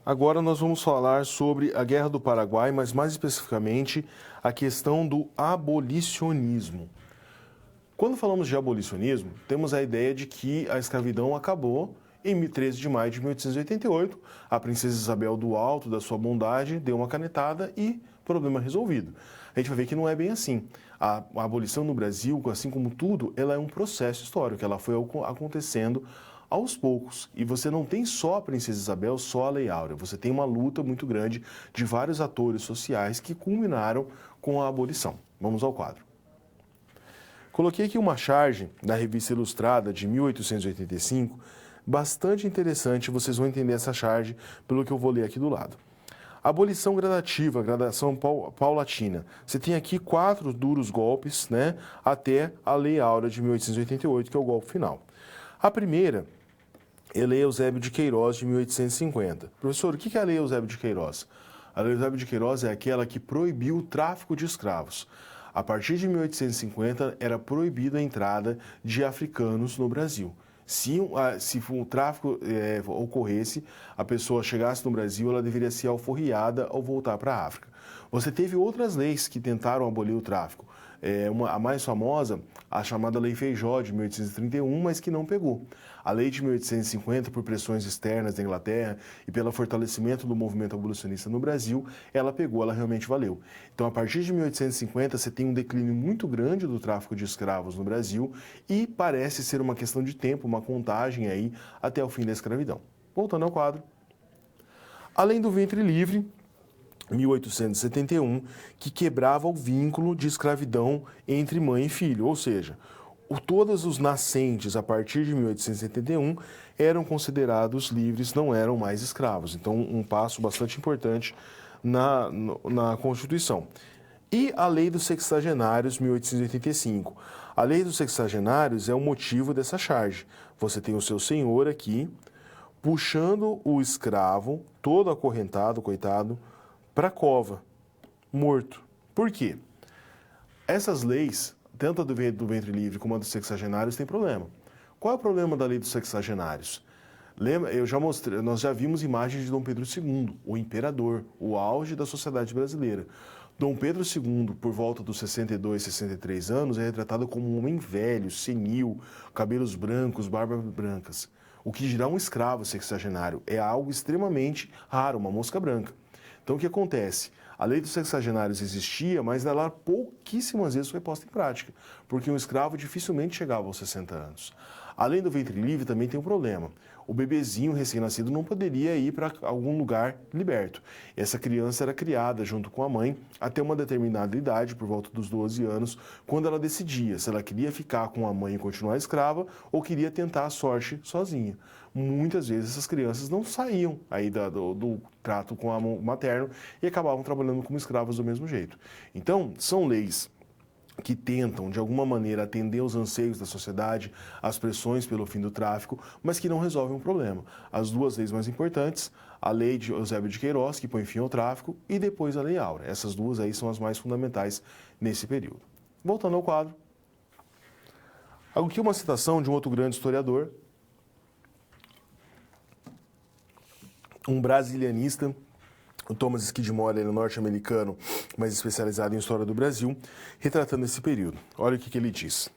Agora nós vamos falar sobre a Guerra do Paraguai, mas mais especificamente a questão do abolicionismo. Quando falamos de abolicionismo, temos a ideia de que a escravidão acabou em 13 de maio de 1888. A princesa Isabel do alto da sua bondade deu uma canetada e problema resolvido. A gente vai ver que não é bem assim. A abolição no Brasil, assim como tudo, ela é um processo histórico, ela foi acontecendo aos poucos. E você não tem só a Princesa Isabel, só a Lei Áurea. Você tem uma luta muito grande de vários atores sociais que culminaram com a abolição. Vamos ao quadro. Coloquei aqui uma charge da Revista Ilustrada de 1885, bastante interessante, vocês vão entender essa charge pelo que eu vou ler aqui do lado. Abolição gradativa, gradação paulatina. Você tem aqui 4 duros golpes, né, até a Lei Áurea de 1888, que é o golpe final. A primeira é a Lei Eusébio de Queiroz, de 1850. Professor, o que é a Lei Eusébio de Queiroz? A Lei Eusébio de Queiroz é aquela que proibiu o tráfico de escravos. A partir de 1850, era proibida a entrada de africanos no Brasil. Se o tráfico ocorresse, a pessoa chegasse no Brasil, ela deveria ser alforriada ao voltar para a África. Você teve outras leis que tentaram abolir o tráfico. A mais famosa, a chamada Lei Feijó, de 1831, mas que não pegou. A Lei de 1850, por pressões externas da Inglaterra e pelo fortalecimento do movimento abolicionista no Brasil, ela pegou, ela realmente valeu. Então, a partir de 1850, você tem um declínio muito grande do tráfico de escravos no Brasil e parece ser uma questão de tempo, uma contagem aí até o fim da escravidão. Voltando ao quadro. Além do ventre livre, 1871, que quebrava o vínculo de escravidão entre mãe e filho, ou seja, todos os nascentes a partir de 1871 eram considerados livres, não eram mais escravos. Então, um passo bastante importante na Constituição. E a Lei dos Sexagenários, 1885. A Lei dos Sexagenários é o motivo dessa charge. Você tem o seu senhor aqui, puxando o escravo, todo acorrentado, coitado, para a cova, morto. Por quê? Essas leis, tanto a do ventre livre como a dos sexagenários, tem problema. Qual é o problema da lei dos sexagenários? Lembra, nós já vimos imagens de Dom Pedro II, o imperador, o auge da sociedade brasileira. Dom Pedro II, por volta dos 62, 63 anos, é retratado como um homem velho, senil, cabelos brancos, barbas brancas. O que dirá um escravo sexagenário é algo extremamente raro, uma mosca branca. Então, o que acontece? A lei dos sexagenários existia, mas ela pouquíssimas vezes foi posta em prática, porque um escravo dificilmente chegava aos 60 anos. Além do ventre livre, também tem um problema. O bebezinho recém-nascido não poderia ir para algum lugar liberto. Essa criança era criada junto com a mãe até uma determinada idade, por volta dos 12 anos, quando ela decidia se ela queria ficar com a mãe e continuar escrava ou queria tentar a sorte sozinha. Muitas vezes essas crianças não saíam aí do trato com o materno e acabavam trabalhando como escravos do mesmo jeito. Então, são leis que tentam, de alguma maneira, atender aos anseios da sociedade, às pressões pelo fim do tráfico, mas que não resolvem o problema. As duas leis mais importantes, a lei de Eusébio de Queiroz, que põe fim ao tráfico, e depois a lei Áurea. Essas duas aí são as mais fundamentais nesse período. Voltando ao quadro. Aqui uma citação de um outro grande historiador, um brasilianista, o Thomas Skidmore, ele é norte-americano, mas especializado em história do Brasil, retratando esse período. Olha o que ele diz.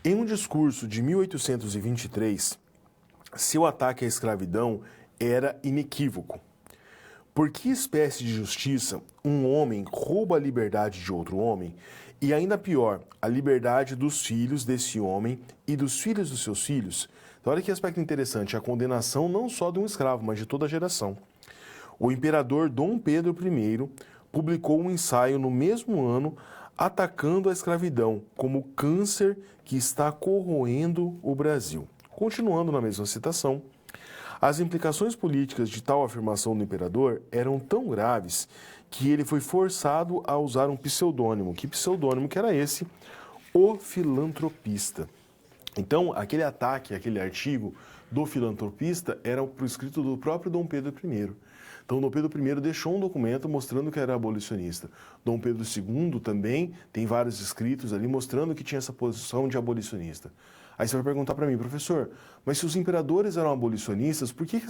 Em um discurso de 1823, seu ataque à escravidão era inequívoco. Por que espécie de justiça um homem rouba a liberdade de outro homem e, ainda pior, a liberdade dos filhos desse homem e dos filhos dos seus filhos? Então, olha que aspecto interessante, a condenação não só de um escravo, mas de toda a geração. O imperador Dom Pedro I publicou um ensaio no mesmo ano atacando a escravidão como câncer que está corroendo o Brasil. Continuando na mesma citação, as implicações políticas de tal afirmação do imperador eram tão graves que ele foi forçado a usar um pseudônimo. Que pseudônimo que era esse? O Filantropista. Então, aquele ataque, aquele artigo do filantropista era por escrito do próprio Dom Pedro I. Então, Dom Pedro I deixou um documento mostrando que era abolicionista. Dom Pedro II também tem vários escritos ali mostrando que tinha essa posição de abolicionista. Aí você vai perguntar para mim, professor, mas se os imperadores eram abolicionistas, por que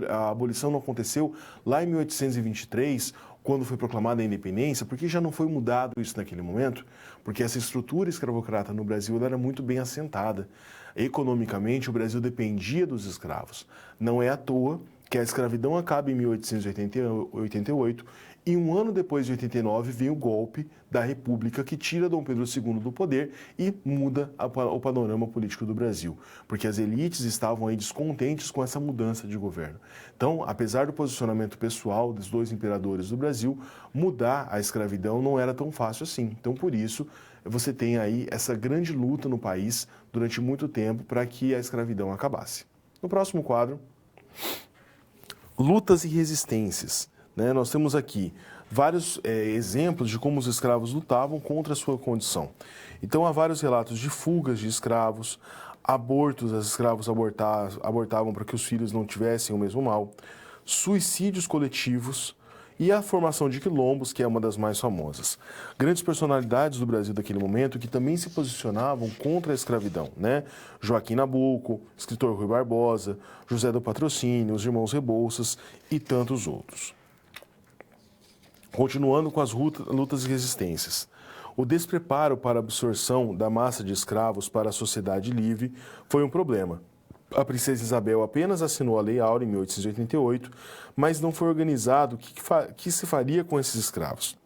a abolição não aconteceu lá em 1823, quando foi proclamada a independência? Por que já não foi mudado isso naquele momento? Porque essa estrutura escravocrata no Brasil ela era muito bem assentada. Economicamente, o Brasil dependia dos escravos. Não é à toa que a escravidão acaba em 1888 e um ano depois de 89 vem o golpe da República que tira Dom Pedro II do poder e muda o panorama político do Brasil, porque as elites estavam aí descontentes com essa mudança de governo. Então, apesar do posicionamento pessoal dos dois imperadores do Brasil, mudar a escravidão não era tão fácil assim. Então, por isso, você tem aí essa grande luta no país durante muito tempo para que a escravidão acabasse. No próximo quadro, lutas e resistências. Nós temos aqui vários exemplos de como os escravos lutavam contra a sua condição. Então, há vários relatos de fugas de escravos, abortos, os escravos abortavam para que os filhos não tivessem o mesmo mal, suicídios coletivos e a formação de quilombos, que é uma das mais famosas. Grandes personalidades do Brasil daquele momento que também se posicionavam contra a escravidão, Joaquim Nabuco, escritor Rui Barbosa, José do Patrocínio, os irmãos Rebouças e tantos outros. Continuando com as lutas e resistências. O despreparo para a absorção da massa de escravos para a sociedade livre foi um problema. A princesa Isabel apenas assinou a Lei Áurea em 1888, mas não foi organizado o que se faria com esses escravos.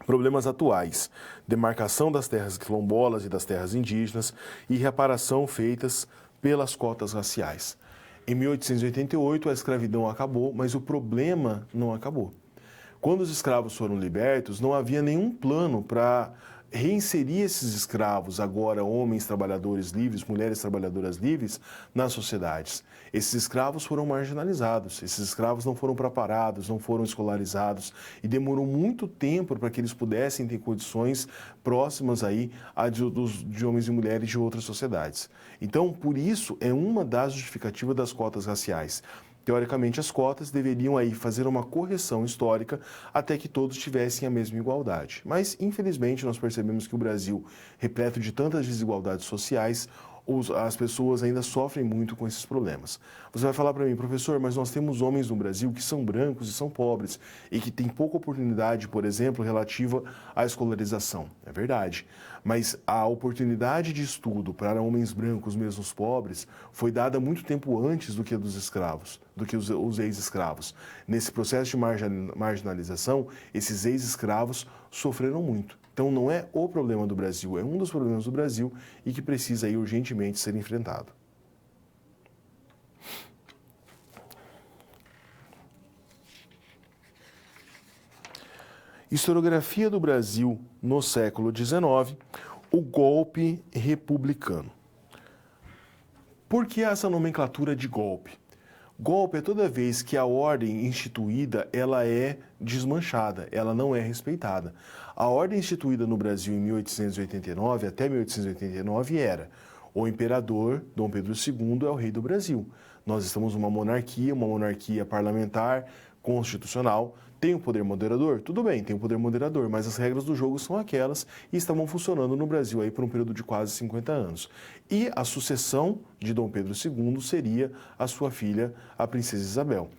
Problemas atuais, demarcação das terras quilombolas e das terras indígenas e reparação feitas pelas cotas raciais. Em 1888, a escravidão acabou, mas o problema não acabou. Quando os escravos foram libertos, não havia nenhum plano para reinserir esses escravos, agora homens trabalhadores livres, mulheres trabalhadoras livres, nas sociedades. Esses escravos foram marginalizados, esses escravos não foram preparados, não foram escolarizados e demorou muito tempo para que eles pudessem ter condições próximas aí de homens e mulheres de outras sociedades. Então, por isso, é uma das justificativas das cotas raciais. Teoricamente, as cotas deveriam aí fazer uma correção histórica até que todos tivessem a mesma igualdade. Mas, infelizmente, nós percebemos que o Brasil, repleto de tantas desigualdades sociais, as pessoas ainda sofrem muito com esses problemas. Você vai falar para mim, professor, mas nós temos homens no Brasil que são brancos e são pobres e que têm pouca oportunidade, por exemplo, relativa à escolarização. É verdade. Mas a oportunidade de estudo para homens brancos, mesmo os pobres, foi dada muito tempo antes do que a dos escravos, do que os ex-escravos. Nesse processo de marginalização, esses ex-escravos sofreram muito. Então, não é o problema do Brasil, é um dos problemas do Brasil e que precisa aí urgentemente ser enfrentado. Historiografia do Brasil no século XIX, o golpe republicano. Por que essa nomenclatura de golpe? Golpe é toda vez que a ordem instituída ela é desmanchada, ela não é respeitada. A ordem instituída no Brasil em 1889, até 1889, era: o imperador Dom Pedro II é o rei do Brasil. Nós estamos numa monarquia parlamentar, constitucional. Tem o poder moderador? Tudo bem, tem o poder moderador, mas as regras do jogo são aquelas e estavam funcionando no Brasil aí por um período de quase 50 anos. E a sucessão de Dom Pedro II seria a sua filha, a princesa Isabel.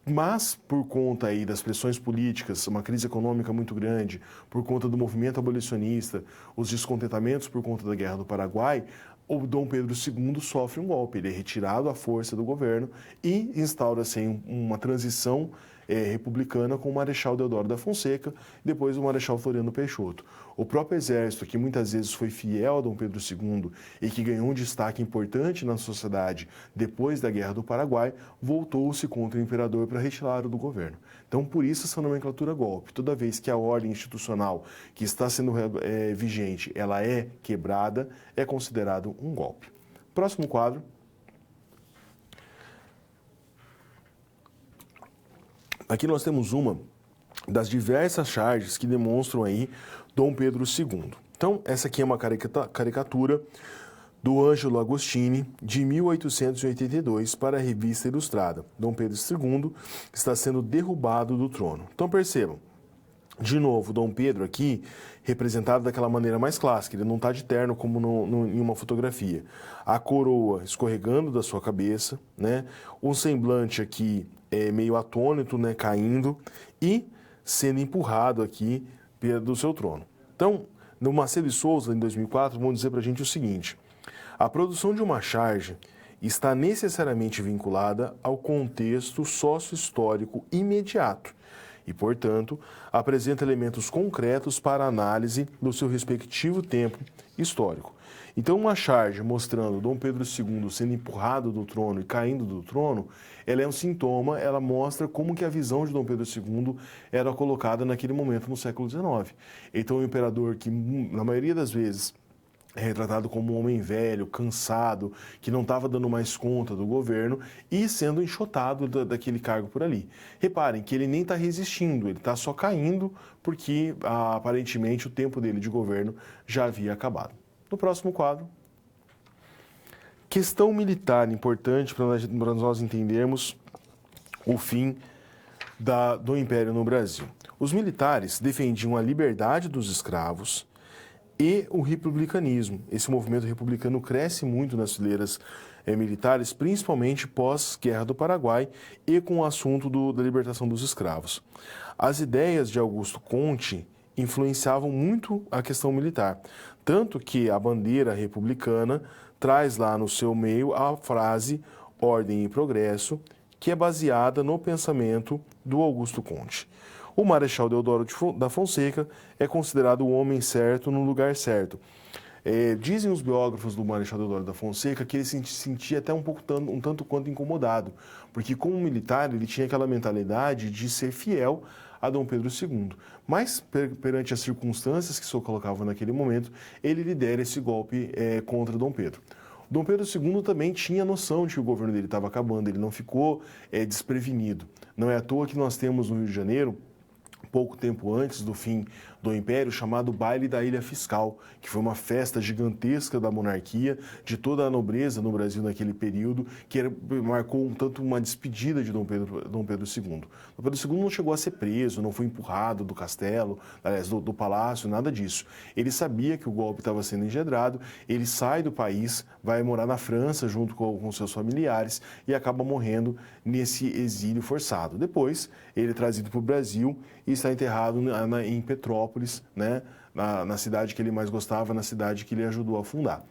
Mas, por conta aí das pressões políticas, uma crise econômica muito grande, por conta do movimento abolicionista, os descontentamentos por conta da Guerra do Paraguai, o Dom Pedro II sofre um golpe. Ele é retirado à força do governo e instaura-se uma transição republicana com o Marechal Deodoro da Fonseca, depois o Marechal Floriano Peixoto. O próprio exército, que muitas vezes foi fiel a Dom Pedro II e que ganhou um destaque importante na sociedade depois da Guerra do Paraguai, voltou-se contra o imperador para retirá-lo do governo. Então, por isso essa nomenclatura golpe. Toda vez que a ordem institucional que está sendo vigente, ela é quebrada, é considerado um golpe. Próximo quadro. Aqui nós temos uma das diversas charges que demonstram aí Dom Pedro II. Então, essa aqui é uma caricatura do Ângelo Agostini, de 1882, para a Revista Ilustrada. Dom Pedro II está sendo derrubado do trono. Então, percebam, de novo, Dom Pedro aqui, representado daquela maneira mais clássica, ele não está de terno como em uma fotografia. A coroa escorregando da sua cabeça, né? Um semblante aqui meio atônito, né? Caindo e sendo empurrado aqui do seu trono. Então, no Macedo e Souza, em 2004, vão dizer para a gente o seguinte: a produção de uma charge está necessariamente vinculada ao contexto sócio-histórico imediato e, portanto, apresenta elementos concretos para análise do seu respectivo tempo histórico. Então, uma charge mostrando Dom Pedro II sendo empurrado do trono e caindo do trono, ela é um sintoma, ela mostra como que a visão de Dom Pedro II era colocada naquele momento no século XIX. Então, o imperador que, na maioria das vezes, é retratado como um homem velho, cansado, que não estava dando mais conta do governo e sendo enxotado daquele cargo por ali. Reparem que ele nem está resistindo, ele está só caindo porque aparentemente o tempo dele de governo já havia acabado. No próximo quadro, questão militar importante para nós entendermos o fim do Império no Brasil. Os militares defendiam a liberdade dos escravos e o republicanismo. Esse movimento republicano cresce muito nas fileiras militares, principalmente pós-Guerra do Paraguai e com o assunto da libertação dos escravos. As ideias de Augusto Conte influenciavam muito a questão militar, tanto que a bandeira republicana traz lá no seu meio a frase ordem e progresso, que é baseada no pensamento do Augusto Conte. O Marechal Deodoro da Fonseca é considerado o homem certo no lugar certo. Dizem os biógrafos do Marechal Deodoro da Fonseca que ele se sentia até um tanto quanto incomodado, porque como militar ele tinha aquela mentalidade de ser fiel a Dom Pedro II. Mas, perante as circunstâncias que se colocavam naquele momento, ele lidera esse golpe contra Dom Pedro. Dom Pedro II também tinha noção de que o governo dele estava acabando, ele não ficou desprevenido. Não é à toa que nós temos no Rio de Janeiro, pouco tempo antes do fim do Império, chamado Baile da Ilha Fiscal, que foi uma festa gigantesca da monarquia, de toda a nobreza no Brasil naquele período, que marcou um tanto uma despedida de Dom Pedro II. Dom Pedro II não chegou a ser preso, não foi empurrado do castelo, aliás, do palácio, nada disso. Ele sabia que o golpe estava sendo engendrado, ele sai do país, vai morar na França junto com seus familiares e acaba morrendo nesse exílio forçado. Depois, ele é trazido para o Brasil e está enterrado em Petrópolis, né, na cidade que ele mais gostava, na cidade que ele ajudou a fundar.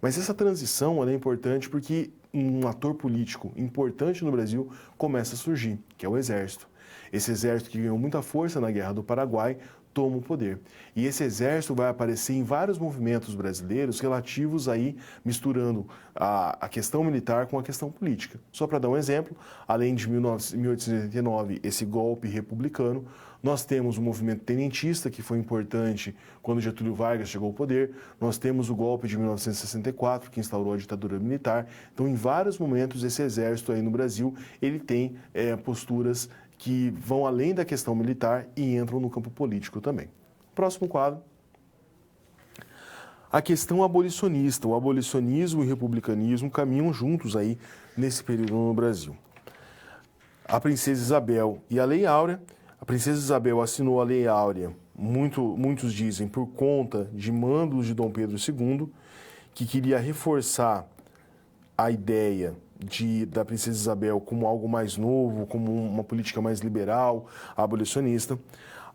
Mas essa transição ela é importante porque um ator político importante no Brasil começa a surgir, que é o Exército. Esse exército que ganhou muita força na Guerra do Paraguai toma o poder. E esse exército vai aparecer em vários movimentos brasileiros relativos aí, misturando a questão militar com a questão política. Só para dar um exemplo, além de 1889, esse golpe republicano, nós temos o movimento tenentista, que foi importante quando Getúlio Vargas chegou ao poder. Nós temos o golpe de 1964, que instaurou a ditadura militar. Então, em vários momentos, esse exército aí no Brasil, ele tem posturas que vão além da questão militar e entram no campo político também. Próximo quadro. A questão abolicionista. O abolicionismo e o republicanismo caminham juntos aí nesse período no Brasil. A princesa Isabel e a Lei Áurea. A princesa Isabel assinou a Lei Áurea, muitos dizem, por conta de mandos de Dom Pedro II, que queria reforçar a ideia da princesa Isabel como algo mais novo, como uma política mais liberal, abolicionista.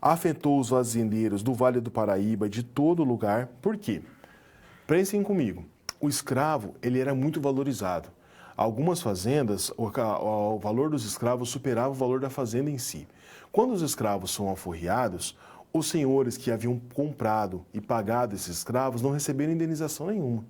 Afetou os fazendeiros do Vale do Paraíba, de todo lugar. Por quê? Pensem comigo, o escravo ele era muito valorizado. Algumas fazendas, o valor dos escravos superava o valor da fazenda em si. Quando os escravos são alforriados, os senhores que haviam comprado e pagado esses escravos não receberam indenização nenhuma.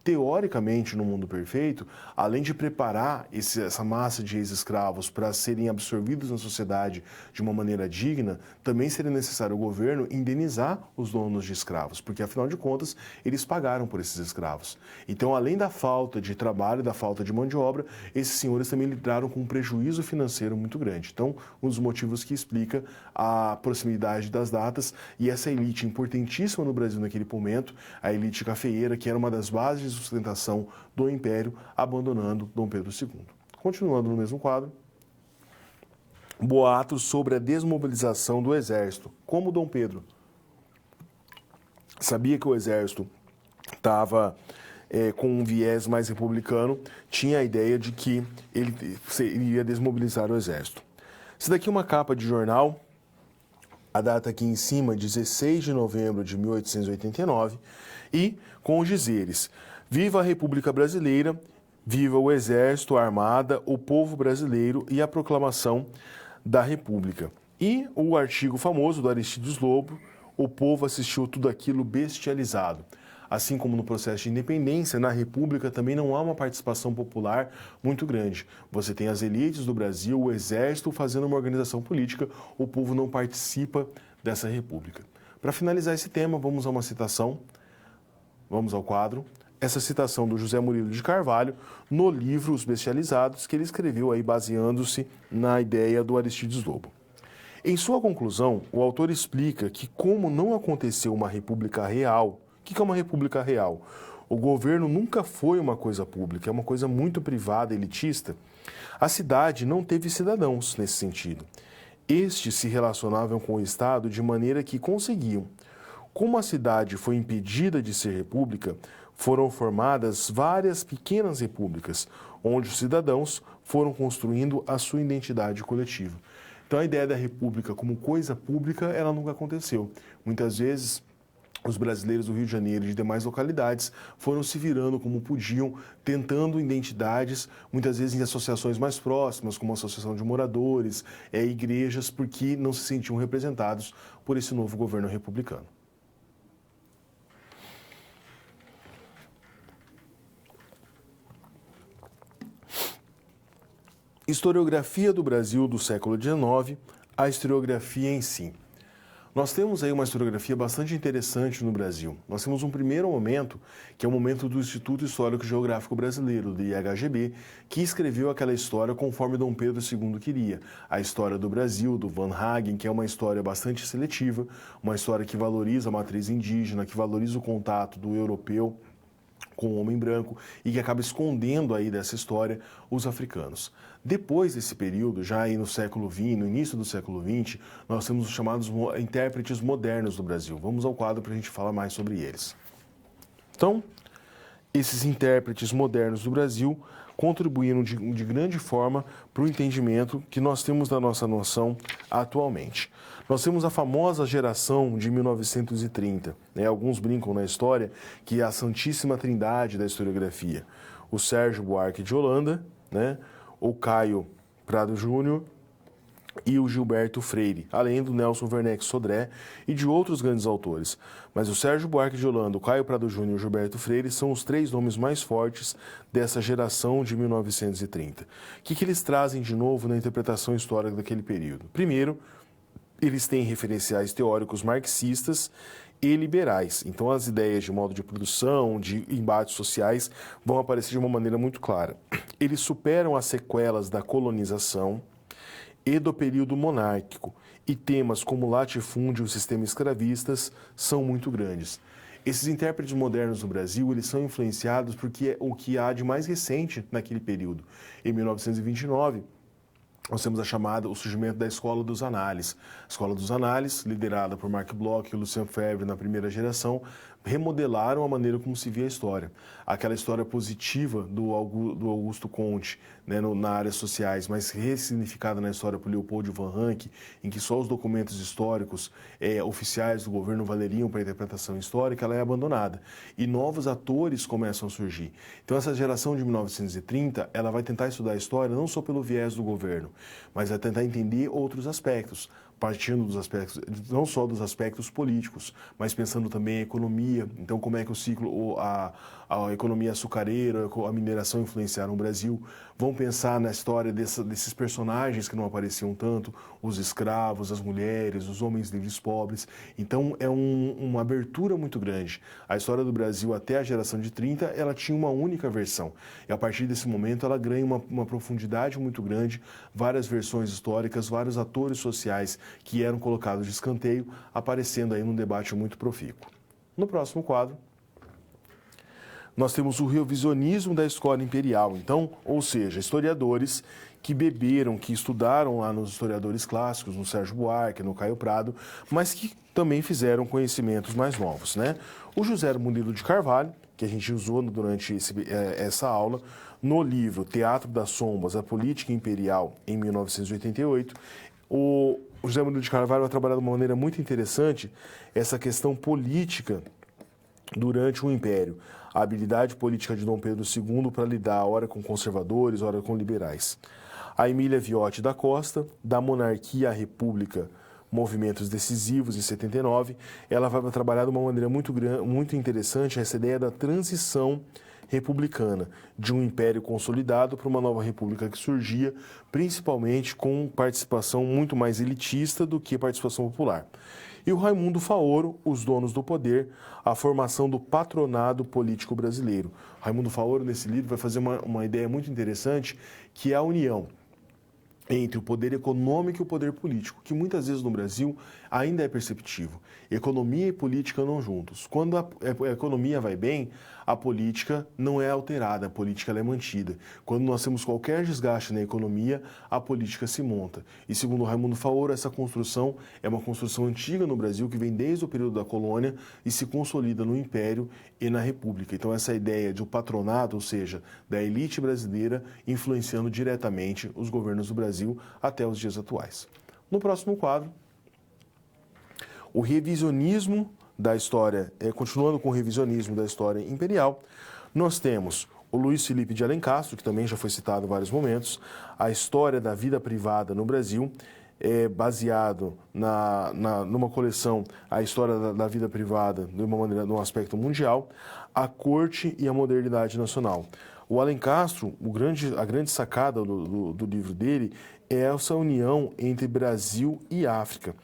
Teoricamente, no mundo perfeito, além de preparar essa massa de ex-escravos para serem absorvidos na sociedade de uma maneira digna, também seria necessário o governo indenizar os donos de escravos, porque, afinal de contas, eles pagaram por esses escravos. Então, além da falta de trabalho, da falta de mão de obra, esses senhores também lidaram com um prejuízo financeiro muito grande. Então, um dos motivos que explica a proximidade das datas e essa elite importantíssima no Brasil naquele momento, a elite cafeeira, que era uma das bases de sustentação do Império, abandonando Dom Pedro II. Continuando no mesmo quadro, boatos sobre a desmobilização do Exército. Como Dom Pedro sabia que o Exército estava com um viés mais republicano, tinha a ideia de que ele iria desmobilizar o Exército. Isso daqui é uma capa de jornal, a data aqui em cima, 16 de novembro de 1889, e com os dizeres: viva a República Brasileira, viva o Exército, a Armada, o povo brasileiro e a proclamação da República. E o artigo famoso do Aristides Lobo: o povo assistiu tudo aquilo bestializado. Assim como no processo de independência, na República também não há uma participação popular muito grande. Você tem as elites do Brasil, o Exército fazendo uma organização política, o povo não participa dessa República. Para finalizar esse tema, vamos a uma citação, vamos ao quadro. Essa citação do José Murilo de Carvalho no livro Os Bestializados, que ele escreveu aí baseando-se na ideia do Aristides Lobo. Em sua conclusão, o autor explica que, como não aconteceu uma república real, o que é uma república real? O governo nunca foi uma coisa pública, é uma coisa muito privada, elitista. A cidade não teve cidadãos nesse sentido. Estes se relacionavam com o Estado de maneira que conseguiam. Como a cidade foi impedida de ser república, foram formadas várias pequenas repúblicas, onde os cidadãos foram construindo a sua identidade coletiva. Então, a ideia da república como coisa pública, ela nunca aconteceu. Muitas vezes, os brasileiros do Rio de Janeiro e de demais localidades foram se virando como podiam, tentando identidades, muitas vezes em associações mais próximas, como a associação de moradores, igrejas, porque não se sentiam representados por esse novo governo republicano. Historiografia do Brasil do século XIX, a historiografia em si. Nós temos aí uma historiografia bastante interessante no Brasil. Nós temos um primeiro momento, que é o momento do Instituto Histórico e Geográfico Brasileiro, do IHGB, que escreveu aquela história conforme Dom Pedro II queria. A história do Brasil, do Van Hagen, que é uma história bastante seletiva, uma história que valoriza a matriz indígena, que valoriza o contato do europeu com o homem branco e que acaba escondendo aí dessa história os africanos. Depois desse período, já aí no século XX, no início do século XX, nós temos os chamados intérpretes modernos do Brasil. Vamos ao quadro para a gente falar mais sobre eles. Então, esses intérpretes modernos do Brasil contribuíram de grande forma para o entendimento que nós temos da nossa noção atualmente. Nós temos a famosa geração de 1930. Alguns brincam na história que é a Santíssima Trindade da historiografia. O Sérgio Buarque de Holanda, o Caio Prado Júnior, e o Gilberto Freire, além do Nelson Werneck Sodré e de outros grandes autores. Mas o Sérgio Buarque de Holanda, o Caio Prado Júnior e o Gilberto Freire são os três nomes mais fortes dessa geração de 1930. O que eles trazem de novo na interpretação histórica daquele período? Primeiro, eles têm referenciais teóricos marxistas e liberais. Então, as ideias de modo de produção, de embates sociais, vão aparecer de uma maneira muito clara. Eles superam as sequelas da colonização e do período monárquico, e temas como latifúndio e o sistema escravistas são muito grandes. Esses intérpretes modernos no Brasil, eles são influenciados porque é o que há de mais recente naquele período. Em 1929, nós temos o surgimento da Escola dos Análises. A Escola dos Análises, liderada por Marc Bloch e Lucien Febvre na primeira geração, remodelaram a maneira como se via a história. Aquela história positiva do Augusto Comte, né, na áreas sociais, mas ressignificada na história por Leopold Van Ranke, em que só os documentos históricos oficiais do governo valeriam para a interpretação histórica, ela é abandonada. E novos atores começam a surgir. Então, essa geração de 1930, ela vai tentar estudar a história não só pelo viés do governo, mas vai tentar entender outros aspectos, partindo dos aspectos, não só dos aspectos políticos, mas pensando também em economia. Então, como é que o ciclo, a economia açucareira, a mineração influenciaram o Brasil. Vão pensar na história desses personagens que não apareciam tanto, os escravos, as mulheres, os homens livres pobres. Então, é uma abertura muito grande. A história do Brasil até a geração de 30, ela tinha uma única versão. E a partir desse momento, ela ganha uma profundidade muito grande, várias versões históricas, vários atores sociais que eram colocados de escanteio, aparecendo aí num debate muito profícuo. No próximo quadro, nós temos o revisionismo da escola imperial. Então, ou seja, historiadores que beberam, que estudaram lá nos historiadores clássicos, no Sérgio Buarque, no Caio Prado, mas que também fizeram conhecimentos mais novos, né? O José Murilo de Carvalho, que a gente usou durante essa aula, no livro Teatro das Sombras, a Política Imperial, em 1988, o José Murilo de Carvalho vai trabalhar de uma maneira muito interessante essa questão política durante o Império. A habilidade política de Dom Pedro II para lidar, ora com conservadores, ora com liberais. A Emília Viotti da Costa, da Monarquia à República, Movimentos Decisivos, em 79, ela vai trabalhar de uma maneira muito interessante essa ideia da transição republicana, de um império consolidado para uma nova república que surgia, principalmente com participação muito mais elitista do que participação popular. E o Raimundo Faoro, Os Donos do Poder, a formação do patronado político brasileiro. Raimundo Faoro, nesse livro, vai fazer uma ideia muito interessante, que é a união entre o poder econômico e o poder político, que muitas vezes no Brasil ainda é perceptível. Economia e política não juntos. Quando a economia vai bem, a política não é alterada, a política ela é mantida. Quando nós temos qualquer desgaste na economia, a política se monta. E segundo Raimundo Faoro, essa construção é uma construção antiga no Brasil, que vem desde o período da colônia e se consolida no Império e na República. Então essa ideia de um patronato, ou seja, da elite brasileira, influenciando diretamente os governos do Brasil até os dias atuais. No próximo quadro, o revisionismo da história, continuando com o revisionismo da história imperial, nós temos o Luiz Felipe de Alencastro, que também já foi citado em vários momentos, a história da vida privada no Brasil, baseado numa coleção, a história da vida privada de uma maneira, num aspecto mundial, a corte e a modernidade nacional. O Alencastro, a grande sacada do livro dele é essa união entre Brasil e África.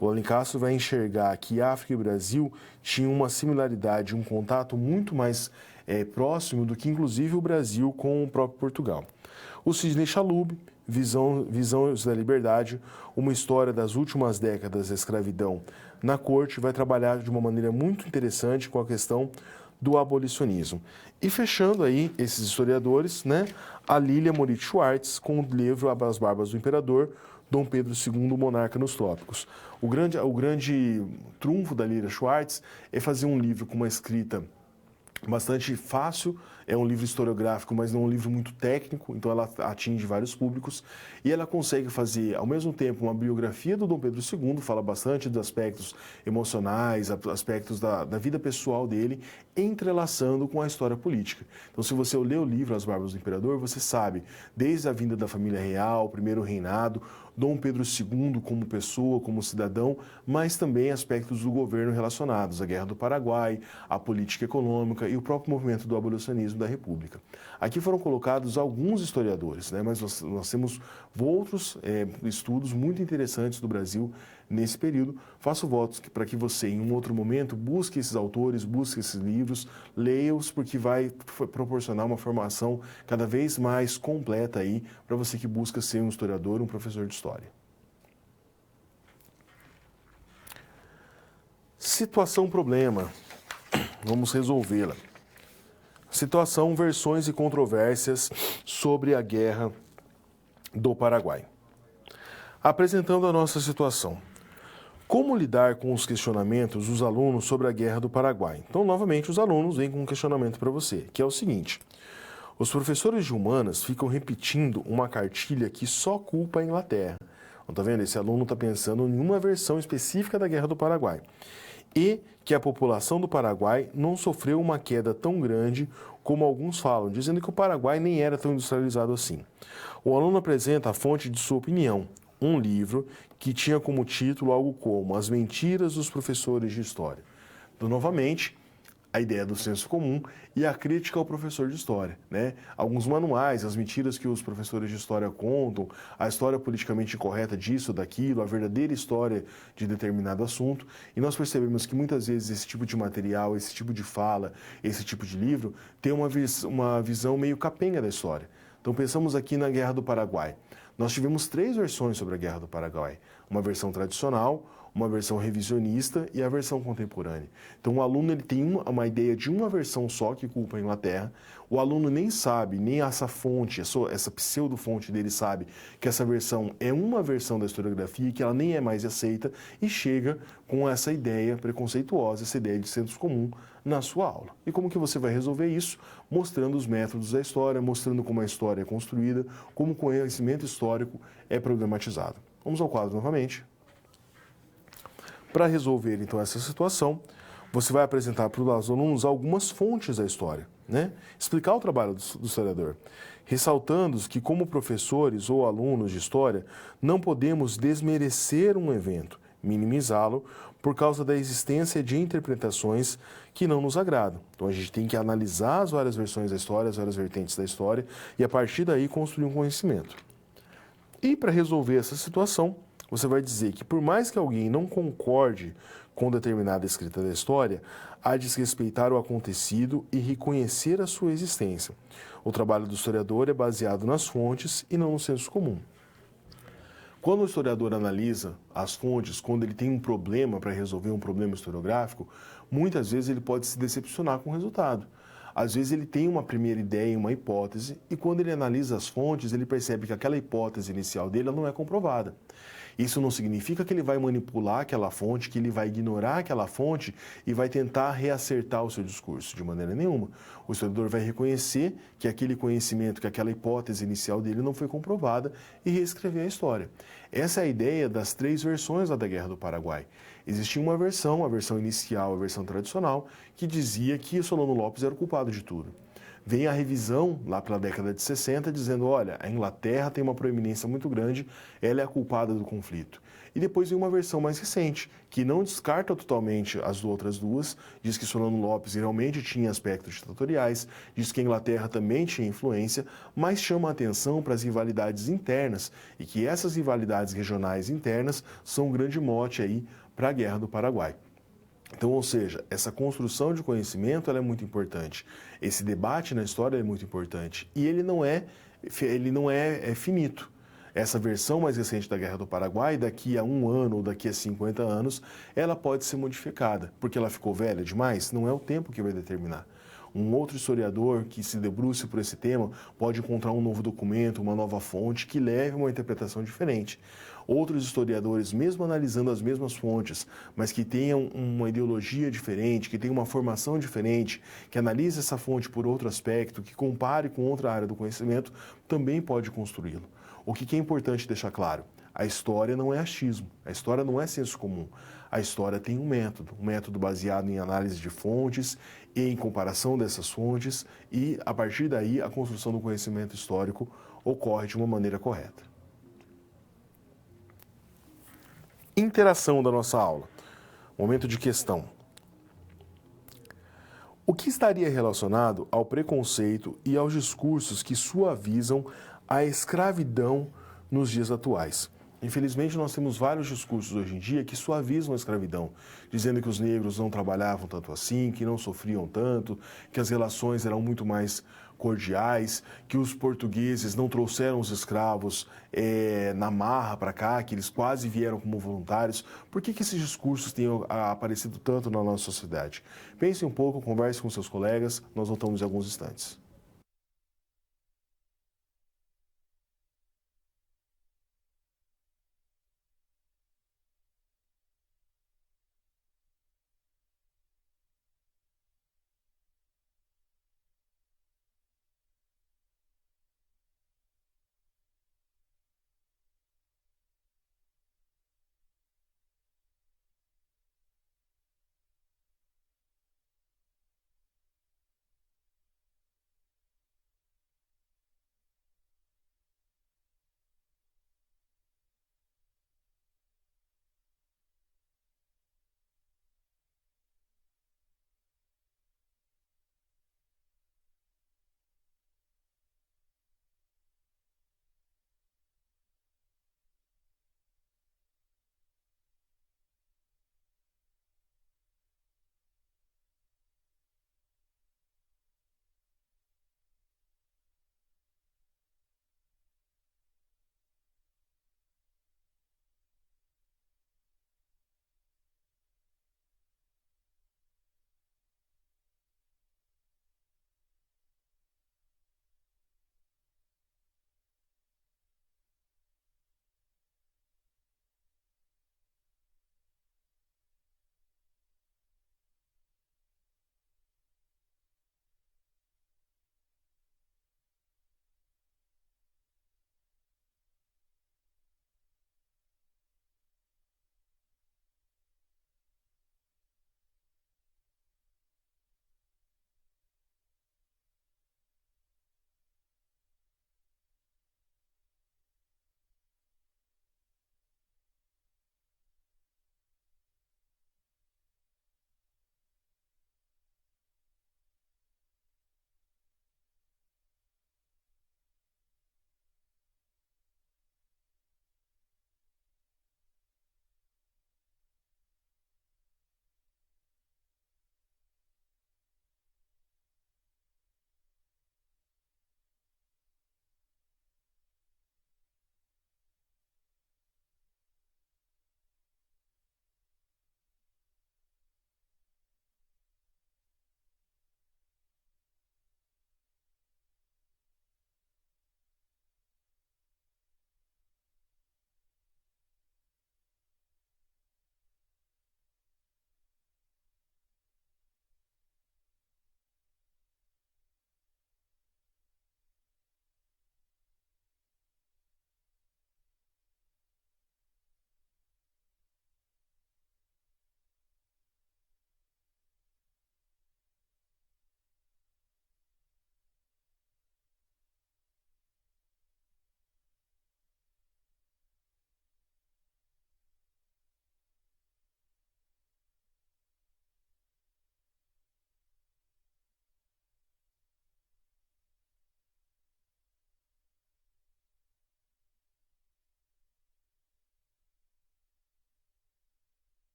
O Alencastro vai enxergar que África e Brasil tinham uma similaridade, um contato muito mais próximo do que, inclusive, o Brasil com o próprio Portugal. O Sidney Chalub, Visões da Liberdade, uma história das últimas décadas da escravidão na corte, vai trabalhar de uma maneira muito interessante com a questão do abolicionismo. E fechando aí esses historiadores, né, a Lilia Moritz Schwartz com o livro As Barbas do Imperador, Dom Pedro II, Monarca nos Trópicos. O grande trunfo da Lilia Schwartz é fazer um livro com uma escrita bastante fácil é um livro historiográfico, mas não é um livro muito técnico, então ela atinge vários públicos e ela consegue fazer, ao mesmo tempo, uma biografia do Dom Pedro II, fala bastante dos aspectos emocionais, aspectos da vida pessoal dele, entrelaçando com a história política. Então, se você ler o livro As Barbas do Imperador, você sabe, desde a vinda da família real, o primeiro reinado, Dom Pedro II como pessoa, como cidadão, mas também aspectos do governo relacionados à Guerra do Paraguai, à política econômica e o próprio movimento do abolicionismo da República. Aqui foram colocados alguns historiadores, né, mas nós temos outros estudos muito interessantes do Brasil nesse período. Faço votos para que você, em um outro momento, busque esses autores, busque esses livros, leia-os, porque vai proporcionar uma formação cada vez mais completa aí para você que busca ser um historiador, um professor de história. Situação problema. Vamos resolvê-la. Situação, versões e controvérsias sobre a Guerra do Paraguai. Apresentando a nossa situação. Como lidar com os questionamentos dos alunos sobre a Guerra do Paraguai? Então, novamente, os alunos vêm com um questionamento para você, que é o seguinte. Os professores de humanas ficam repetindo uma cartilha que só culpa a Inglaterra. Então, tá vendo? Esse aluno está pensando em uma versão específica da Guerra do Paraguai. E que a população do Paraguai não sofreu uma queda tão grande como alguns falam, dizendo que o Paraguai nem era tão industrializado assim. O aluno apresenta a fonte de sua opinião, um livro que tinha como título algo como As Mentiras dos Professores de História. Então, novamente, a ideia do senso comum e a crítica ao professor de história, né? Alguns manuais, as mentiras que os professores de história contam, a história politicamente incorreta disso, daquilo, a verdadeira história de determinado assunto. E nós percebemos que muitas vezes esse tipo de material, esse tipo de fala, esse tipo de livro tem uma visão meio capenga da história. Então pensamos aqui na Guerra do Paraguai. Nós tivemos 3 versões sobre a Guerra do Paraguai. Uma versão tradicional, uma versão revisionista e a versão contemporânea. Então, o aluno ele tem uma ideia de uma versão só que culpa a Inglaterra. O aluno nem sabe, nem essa fonte, essa pseudo-fonte dele sabe que essa versão é uma versão da historiografia e que ela nem é mais aceita e chega com essa ideia preconceituosa, essa ideia de senso comum na sua aula. E como que você vai resolver isso? Mostrando os métodos da história, mostrando como a história é construída, como o conhecimento histórico é problematizado. Vamos ao quadro novamente. Para resolver, então, essa situação, você vai apresentar para os alunos algumas fontes da história, né? Explicar o trabalho do historiador, ressaltando que, como professores ou alunos de história, não podemos desmerecer um evento, minimizá-lo, por causa da existência de interpretações que não nos agradam. Então, a gente tem que analisar as várias versões da história, as várias vertentes da história, e, a partir daí, construir um conhecimento. E, para resolver essa situação, você vai dizer que, por mais que alguém não concorde com determinada escrita da história, há de se respeitar o acontecido e reconhecer a sua existência. O trabalho do historiador é baseado nas fontes e não no senso comum. Quando o historiador analisa as fontes, quando ele tem um problema para resolver um problema historiográfico, muitas vezes ele pode se decepcionar com o resultado. Às vezes ele tem uma primeira ideia, uma hipótese, e quando ele analisa as fontes, ele percebe que aquela hipótese inicial dele não é comprovada. Isso não significa que ele vai manipular aquela fonte, que ele vai ignorar aquela fonte e vai tentar reacertar o seu discurso, de maneira nenhuma. O historiador vai reconhecer que aquele conhecimento, que aquela hipótese inicial dele não foi comprovada e reescrever a história. Essa é a ideia das 3 versões lá da Guerra do Paraguai. Existia uma versão, a versão inicial, a versão tradicional, que dizia que Solano Lopes era o culpado de tudo. Vem a revisão, lá pela década de 60, dizendo, olha, a Inglaterra tem uma proeminência muito grande, ela é a culpada do conflito. E depois vem uma versão mais recente, que não descarta totalmente as outras duas, diz que Solano Lopes realmente tinha aspectos ditatoriais, diz que a Inglaterra também tinha influência, mas chama a atenção para as rivalidades internas, e que essas rivalidades regionais internas são um grande mote aí para a Guerra do Paraguai. Então, ou seja, essa construção de conhecimento ela é muito importante. Esse debate na história é muito importante. E ele não é finito. Essa versão mais recente da Guerra do Paraguai, daqui a 1 ano ou daqui a 50 anos, ela pode ser modificada. Porque ela ficou velha demais? Não é o tempo que vai determinar. Um outro historiador que se debruce por esse tema pode encontrar um novo documento, uma nova fonte que leve a uma interpretação diferente. Outros historiadores, mesmo analisando as mesmas fontes, mas que tenham uma ideologia diferente, que tenham uma formação diferente, que analise essa fonte por outro aspecto, que compare com outra área do conhecimento, também pode construí-lo. O que é importante deixar claro? A história não é achismo, a história não é senso comum. A história tem um método baseado em análise de fontes, em comparação dessas fontes e, a partir daí, a construção do conhecimento histórico ocorre de uma maneira correta. Interação da nossa aula. Momento de questão. O que estaria relacionado ao preconceito e aos discursos que suavizam a escravidão nos dias atuais? Infelizmente, nós temos vários discursos hoje em dia que suavizam a escravidão, dizendo que os negros não trabalhavam tanto assim, que não sofriam tanto, que as relações eram muito mais cordiais, que os portugueses não trouxeram os escravos na marra para cá, que eles quase vieram como voluntários. Por que esses discursos têm aparecido tanto na nossa sociedade? Pense um pouco, converse com seus colegas, nós voltamos em alguns instantes.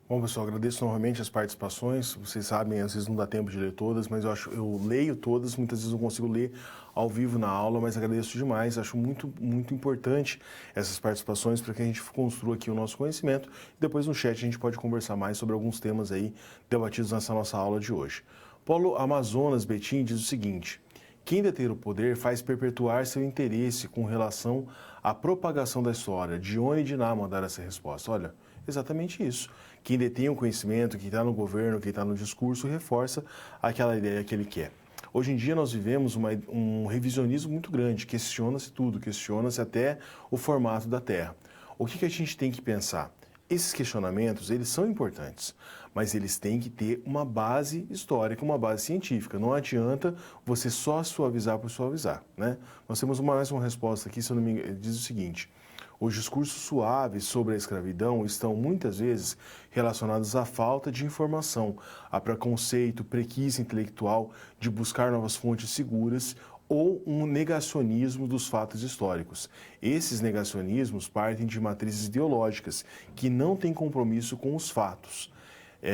Bom, pessoal, agradeço novamente as participações. Vocês sabem, às vezes não dá tempo de ler todas, mas eu leio todas, muitas vezes eu consigo ler ao vivo na aula, mas agradeço demais. Acho muito importante essas participações para que a gente construa aqui o nosso conhecimento. E depois no chat a gente pode conversar mais sobre alguns temas aí debatidos nessa nossa aula de hoje. Paulo Amazonas Betim diz o seguinte: quem detém o poder faz perpetuar seu interesse com relação à propagação da história. Dione de Ná mandaram essa resposta. Olha, exatamente isso. Quem detém o conhecimento, quem está no governo, quem está no discurso, reforça aquela ideia que ele quer. Hoje em dia nós vivemos um revisionismo muito grande, questiona-se tudo, questiona-se até o formato da Terra. O que a gente tem que pensar? Esses questionamentos, eles são importantes, mas eles têm que ter uma base histórica, uma base científica. Não adianta você só suavizar por suavizar, né? Nós temos mais uma resposta aqui, se eu não me engano, diz o seguinte: os discursos suaves sobre a escravidão estão muitas vezes relacionados à falta de informação, a preconceito, preguiça intelectual de buscar novas fontes seguras ou um negacionismo dos fatos históricos. Esses negacionismos partem de matrizes ideológicas que não têm compromisso com os fatos.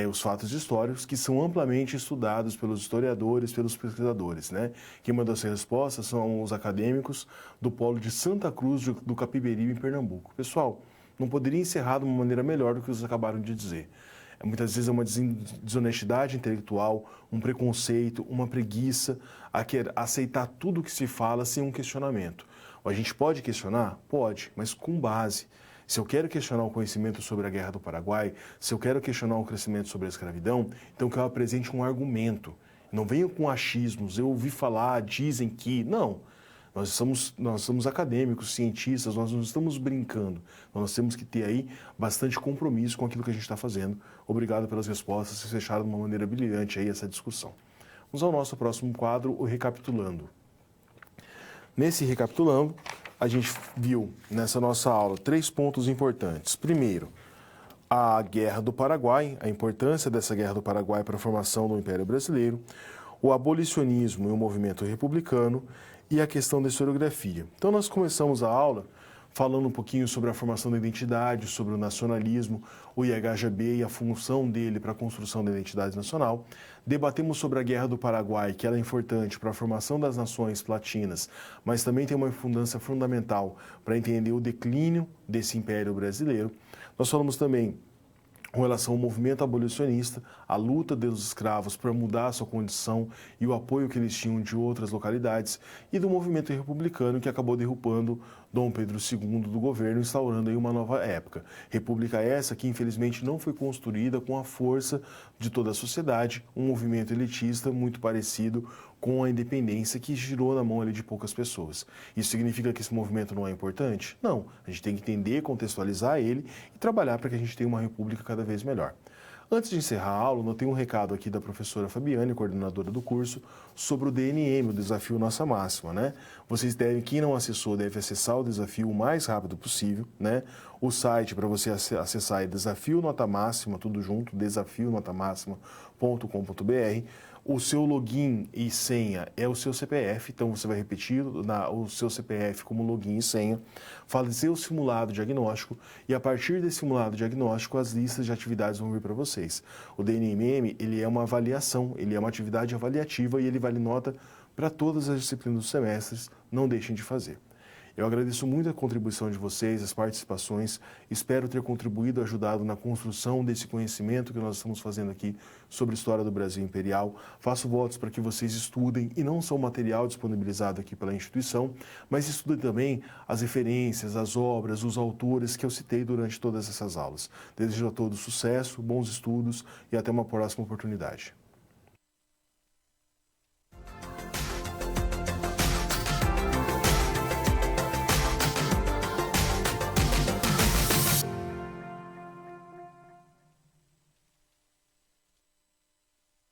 Os fatos históricos que são amplamente estudados pelos historiadores, pelos pesquisadores, né? Quem mandou essa resposta são os acadêmicos do Polo de Santa Cruz do Capiberibe, em Pernambuco. Pessoal, não poderia encerrar de uma maneira melhor do que vocês acabaram de dizer. Muitas vezes é uma desonestidade intelectual, um preconceito, uma preguiça a aceitar tudo o que se fala sem um questionamento. A gente pode questionar? Pode, mas com base. Se eu quero questionar o conhecimento sobre a Guerra do Paraguai, se eu quero questionar o crescimento sobre a escravidão, então que eu apresente um argumento. Não venho com achismos, eu ouvi falar, dizem que... Não. Nós somos acadêmicos, cientistas, nós não estamos brincando. Nós temos que ter aí bastante compromisso com aquilo que a gente está fazendo. Obrigado pelas respostas, vocês fecharam de uma maneira brilhante aí essa discussão. Vamos ao nosso próximo quadro, o Recapitulando. Nesse Recapitulando, a gente viu nessa nossa aula 3 pontos importantes. Primeiro, a Guerra do Paraguai, a importância dessa Guerra do Paraguai para a formação do Império Brasileiro, o abolicionismo e o movimento republicano e a questão da historiografia. Então nós começamos a aula falando um pouquinho sobre a formação da identidade, sobre o nacionalismo, o IHGB e a função dele para a construção da identidade nacional. Debatemos sobre a Guerra do Paraguai, que ela é importante para a formação das nações latinas, mas também tem uma importância fundamental para entender o declínio desse Império Brasileiro. Nós falamos também com relação ao movimento abolicionista, a luta dos escravos para mudar a sua condição e o apoio que eles tinham de outras localidades, e do movimento republicano que acabou derrubando Dom Pedro II do governo, instaurando aí uma nova época. República essa que infelizmente não foi construída com a força de toda a sociedade, um movimento elitista muito parecido com a independência que girou na mão ali de poucas pessoas. Isso significa que esse movimento não é importante? Não. A gente tem que entender, contextualizar ele e trabalhar para que a gente tenha uma república cada vez melhor. Antes de encerrar a aula, eu tenho um recado aqui da professora Fabiane, coordenadora do curso, sobre o DNM, o Desafio Nossa Máxima, né? Vocês devem, quem não acessou, deve acessar o desafio o mais rápido possível, né? O site para você acessar é Desafio Nota Máxima, tudo junto, desafionotamáxima.com.br. O seu login e senha é o seu CPF, então você vai repetir o seu CPF como login e senha, fazer o simulado diagnóstico e a partir desse simulado diagnóstico as listas de atividades vão vir para vocês. O DNMM, ele é uma avaliação, ele é uma atividade avaliativa e ele vale nota para todas as disciplinas dos semestres, não deixem de fazer. Eu agradeço muito a contribuição de vocês, as participações. Espero ter contribuído, ajudado na construção desse conhecimento que nós estamos fazendo aqui sobre a história do Brasil Imperial. Faço votos para que vocês estudem, e não só o material disponibilizado aqui pela instituição, mas estudem também as referências, as obras, os autores que eu citei durante todas essas aulas. Desejo a todos sucesso, bons estudos e até uma próxima oportunidade.